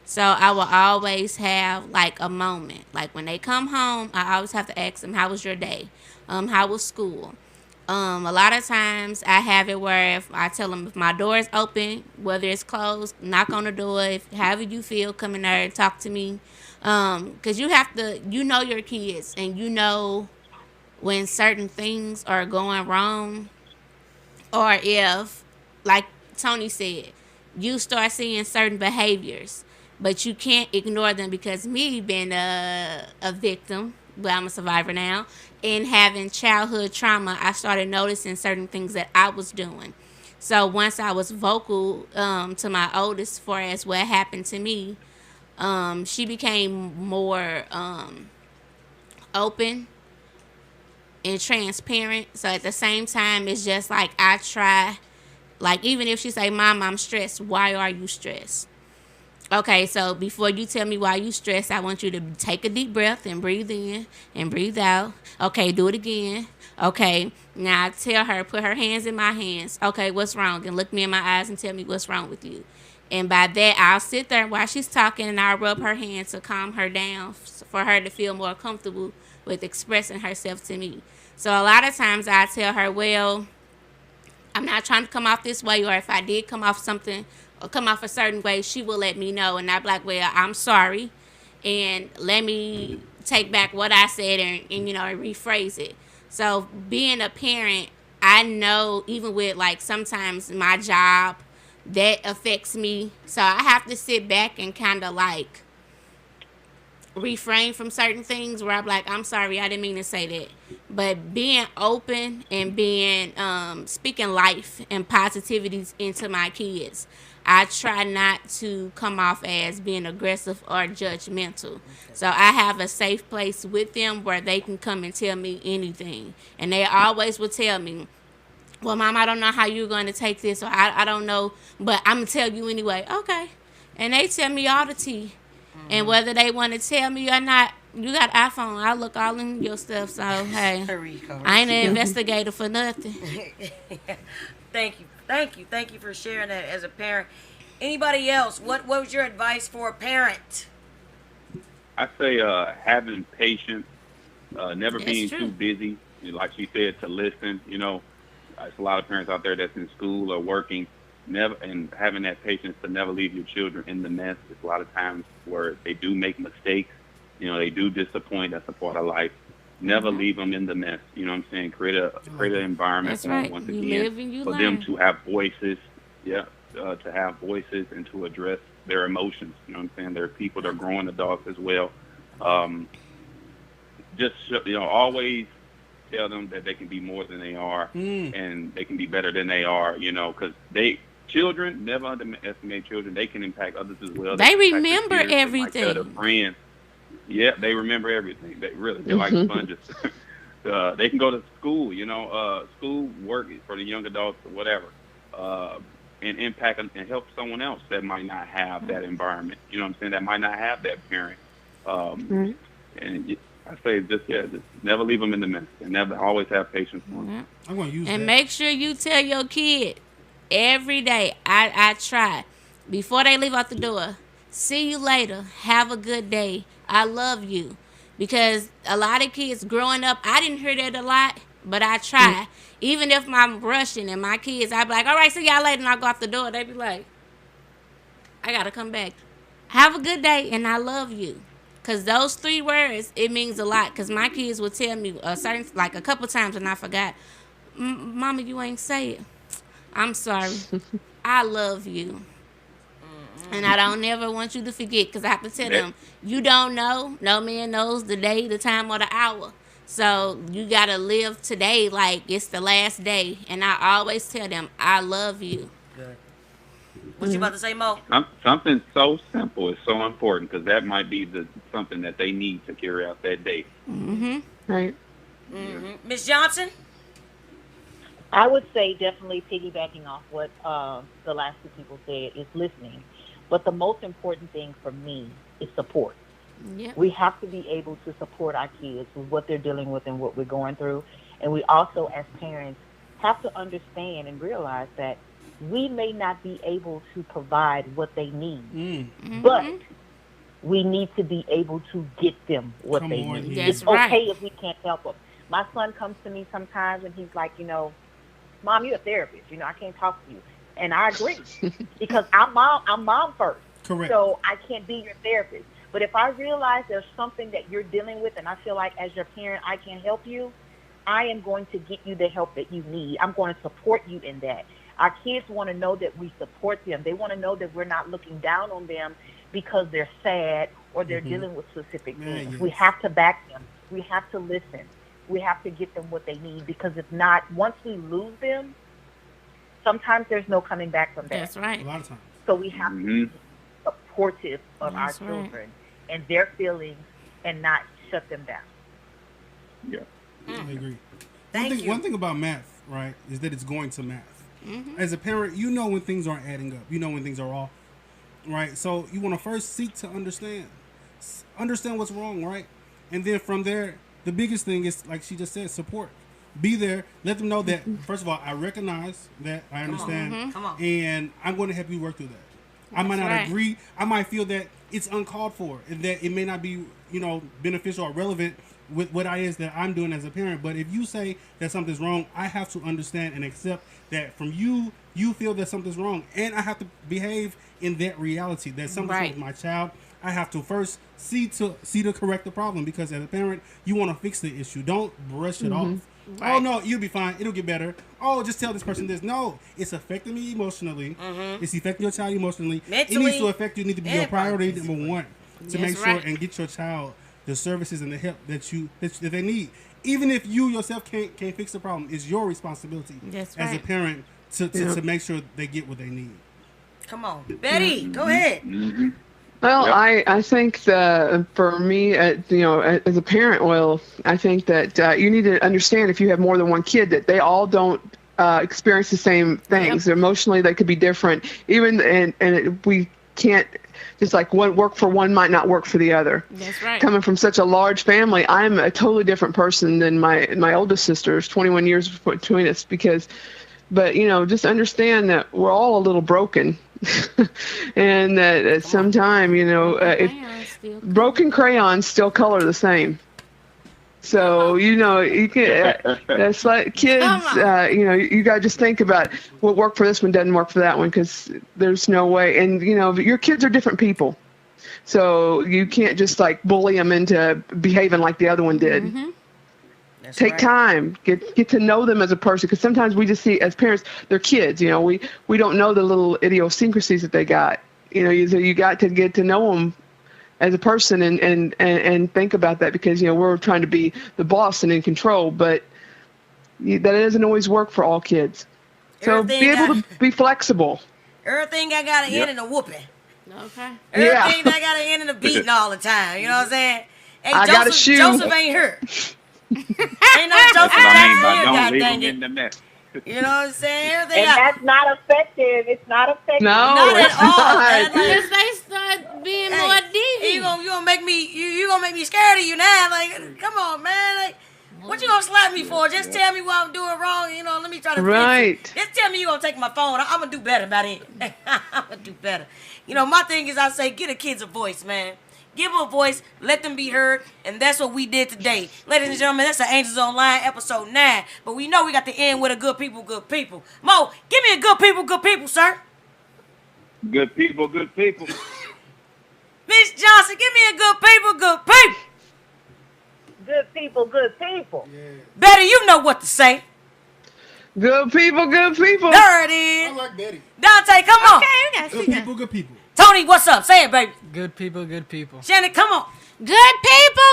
Speaker 9: So I will always have like a moment. Like when they come home, I always have to ask them, how was your day? How was school? A lot of times I have it where if I tell them if my door is open, whether it's closed, knock on the door. If however you feel, come in there and talk to me. Because you have to, your kids, and when certain things are going wrong, or if, like Tony said, you start seeing certain behaviors, but you can't ignore them, because me being a victim, but I'm a survivor now, and having childhood trauma, I started noticing certain things that I was doing. So once I was vocal to my oldest as far as what happened to me, she became more open and transparent. So at the same time, it's just like I try, like even if she say, Mom, I'm stressed, why are you stressed? Okay, so before you tell me why you stressed, I want you to take a deep breath and breathe in and breathe out. Okay, do it again. Okay, now I tell her, put her hands in my hands. Okay, what's wrong? And look me in my eyes and tell me what's wrong with you. And by that, I'll sit there while she's talking and I'll rub her hand to calm her down for her to feel more comfortable with expressing herself to me. So a lot of times I tell her, well, I'm not trying to come off this way, or if I did come off something or come off a certain way, she will let me know. And I'll be like, well, I'm sorry, and let me take back what I said and rephrase it. So being a parent, I know even with like sometimes my job, that affects me. So I have to sit back and kind of like refrain from certain things where I'm like, I'm sorry, I didn't mean to say that. But being open and being speaking life and positivities into my kids, I try not to come off as being aggressive or judgmental. So I have a safe place with them where they can come and tell me anything. And they always will tell me, well, Mom, I don't know how you're going to take this, or I don't know, but I'm going to tell you anyway. Okay. And they tell me all the tea. And whether they want to tell me or not, you got iPhone. I look all in your stuff. So, hey, I ain't an investigator for nothing.
Speaker 2: Thank you for sharing that as a parent. Anybody else? What was your advice for a parent?
Speaker 3: I say having patience, never being too busy, like she said, to listen. There's a lot of parents out there that's in school or working, and having that patience to never leave your children in the mess. There's a lot of times where they do make mistakes. They do disappoint. That's a part of life. Never leave them in the mess. You know what I'm saying? Create an environment for them once again, for them to have voices. Yeah, to have voices and to address their emotions. You know what I'm saying? They're people. They're growing adults as well. Always tell them that they can be more than they are, and they can be better than they are. Because children, never underestimate children. They can impact others as well.
Speaker 9: They remember everything.
Speaker 3: Their friends. Yeah, they remember everything. They're like sponges. They can go to school, school work for the young adults or whatever, and impact and help someone else that might not have that environment. You know what I'm saying? That might not have that parent. And I say just never leave them in the mess, and never always have patience for them.
Speaker 7: I'm going to use that.
Speaker 9: And make sure you tell your kid every day. I try before they leave out the door. See you later. Have a good day. I love you. Because a lot of kids growing up, I didn't hear that a lot, but I try. Even if I'm rushing and my kids, I'd be like, all right, see y'all later, and I'll go out the door. They'd be like, I got to come back. Have a good day, and I love you. Because those 3 words, it means a lot. Because my kids would tell me a couple times, and I forgot, Mama, you ain't say it. I'm sorry. I love you. And I don't never want you to forget, because I have to tell them, you don't know. No man knows the day, the time, or the hour. So you got to live today like it's the last day. And I always tell them, I love you.
Speaker 2: What you about to say, Mo?
Speaker 3: Something so simple is so important because that might be something that they need to carry out that day.
Speaker 6: Right.
Speaker 2: Miss Johnson?
Speaker 5: I would say definitely piggybacking off what the last two people said is listening. But the most important thing for me is support.
Speaker 9: Yep.
Speaker 5: We have to be able to support our kids with what they're dealing with and what we're going through. And we also, as parents, have to understand and realize that we may not be able to provide what they need, but we need to be able to get them what they need.
Speaker 9: That's
Speaker 5: it's
Speaker 9: right.
Speaker 5: okay if we can't help them. My son comes to me sometimes and he's like, Mom, you're a therapist. I can't talk to you. And I agree because I'm mom first.
Speaker 7: Correct.
Speaker 5: So I can't be your therapist. But if I realize there's something that you're dealing with and I feel like as your parent I can help you, I am going to get you the help that you need. I'm going to support you in that. Our kids want to know that we support them. They want to know that we're not looking down on them because they're sad or they're dealing with specific things.
Speaker 7: Yes.
Speaker 5: We have to back them. We have to listen. We have to get them what they need, because if not, once we lose them, sometimes there's no coming back from that.
Speaker 9: That's right.
Speaker 7: A lot of times.
Speaker 5: So we have to be supportive of our children and their feelings and not shut them down.
Speaker 3: Yeah.
Speaker 7: I agree.
Speaker 2: Thank you.
Speaker 7: One thing about math, right, is that it's going to math. As a parent, you know when things aren't adding up. You know when things are off, right? So you want to first seek to understand what's wrong, right? And then from there, the biggest thing is, like she just said, support. Be there. Let them know that, first of all, I recognize that, I understand, and I'm going to help you work through that. I might not agree. I might feel that it's uncalled for and that it may not be, beneficial or relevant with what it is that I'm doing as a parent. But if you say that something's wrong, I have to understand and accept that from you feel that something's wrong. And I have to behave in that reality that something's wrong with my child. I have to first see to correct the problem, because as a parent, you want to fix the issue. Don't brush it off. Right. Oh, no, you'll be fine. It'll get better. Oh, just tell this person this. No, it's affecting me emotionally. It's affecting your child emotionally.
Speaker 2: Mentally,
Speaker 7: it needs to affect you. It needs to be your priority number one to make sure and get your child the services and the help that they need. Even if you yourself can't fix the problem, it's your responsibility as a parent to make sure they get what they need.
Speaker 2: Come on. Betty, go ahead.
Speaker 6: Well, I think that for me, as a parent, I think that you need to understand, if you have more than one kid, that they all don't experience the same things. Emotionally, they could be different. We can't, just like one work for one might not work for the other.
Speaker 9: That's right.
Speaker 6: Coming from such a large family, I'm a totally different person than my oldest sisters. 21 years between us, but just understand that we're all a little broken. And that at some time, if broken crayons still color the same. So, you can, that's like kids, you got to just think about what worked for this one doesn't work for that one, because there's no way. And, your kids are different people. So you can't just like bully them into behaving like the other one did. Take time, get to know them as a person, because sometimes we just see, as parents, they're kids. We don't know the little idiosyncrasies that they got. You got to get to know them as a person and think about that, because we're trying to be the boss and in control, but that doesn't always work for all kids. So be able to be flexible.
Speaker 2: Everything I got to end in a whooping.
Speaker 9: Okay.
Speaker 2: Everything I got to end in a beating all the time. You know what I'm saying? Hey,
Speaker 6: I got a shoe.
Speaker 2: Joseph ain't hurt. Ain't no Joseph Jackson here, God dang it. You know what I'm saying? Everything
Speaker 5: that's not effective. It's not effective.
Speaker 6: No,
Speaker 2: not at all.
Speaker 9: Because they start being more deviant.
Speaker 2: You gonna make me scared of you now? Like, come on, man. Like, what you gonna slap me for? Just tell me what I'm doing wrong. Let me try to fix it. Just tell me you gonna take my phone. I'm gonna do better about it. I'm gonna do better. My thing is, I say, get a kids a voice, man. Give them a voice, let them be heard, and that's what we did today. Ladies and gentlemen, that's the Angels Online, episode 9. But we know we got to end with a good people, good people. Mo, give me a good people, sir.
Speaker 3: Good people, good people.
Speaker 2: Miss Johnson, give me a good people, good people.
Speaker 5: Good people, good people.
Speaker 2: Yeah. Better you know what to say.
Speaker 6: Good people, good people.
Speaker 2: There it is.
Speaker 7: I like Daddy.
Speaker 2: Dante, come on.
Speaker 4: Okay, we got
Speaker 7: Good people, good people.
Speaker 2: Tony, what's up? Say it, baby.
Speaker 8: Good people, good people.
Speaker 2: Shannon, come on.
Speaker 9: Good people.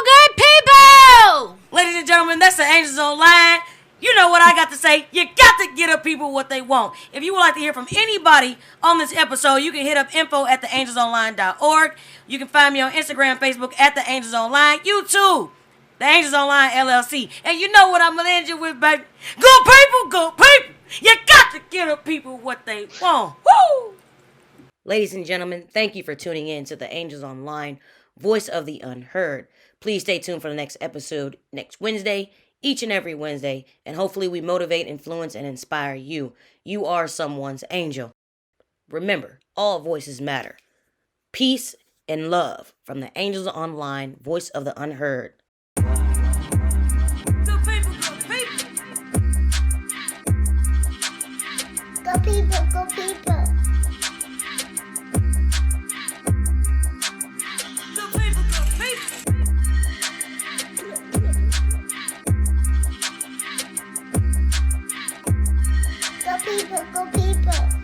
Speaker 2: Ladies and gentlemen, that's the Angels Online. You know what I got to say. You got to get up people what they want. If you would like to hear from anybody on this episode, you can hit up info@theangelsonline.org. You can find me on Instagram, Facebook at The Angels Online, YouTube, The Angels Online LLC. And you know what I'm going to end you with, baby. Good people, good people. You got to get up people what they want. Woo! Ladies and gentlemen, thank you for tuning in to The Angels Online, Voice of the Unheard. Please stay tuned for the next episode next Wednesday, each and every Wednesday, and hopefully we motivate, influence, and inspire you. You are someone's angel. Remember, all voices matter. Peace and love from the Angels Online, Voice of the Unheard. Good people, good people.
Speaker 10: Good people, good people.
Speaker 2: Good people, good people.
Speaker 10: Good people, good people.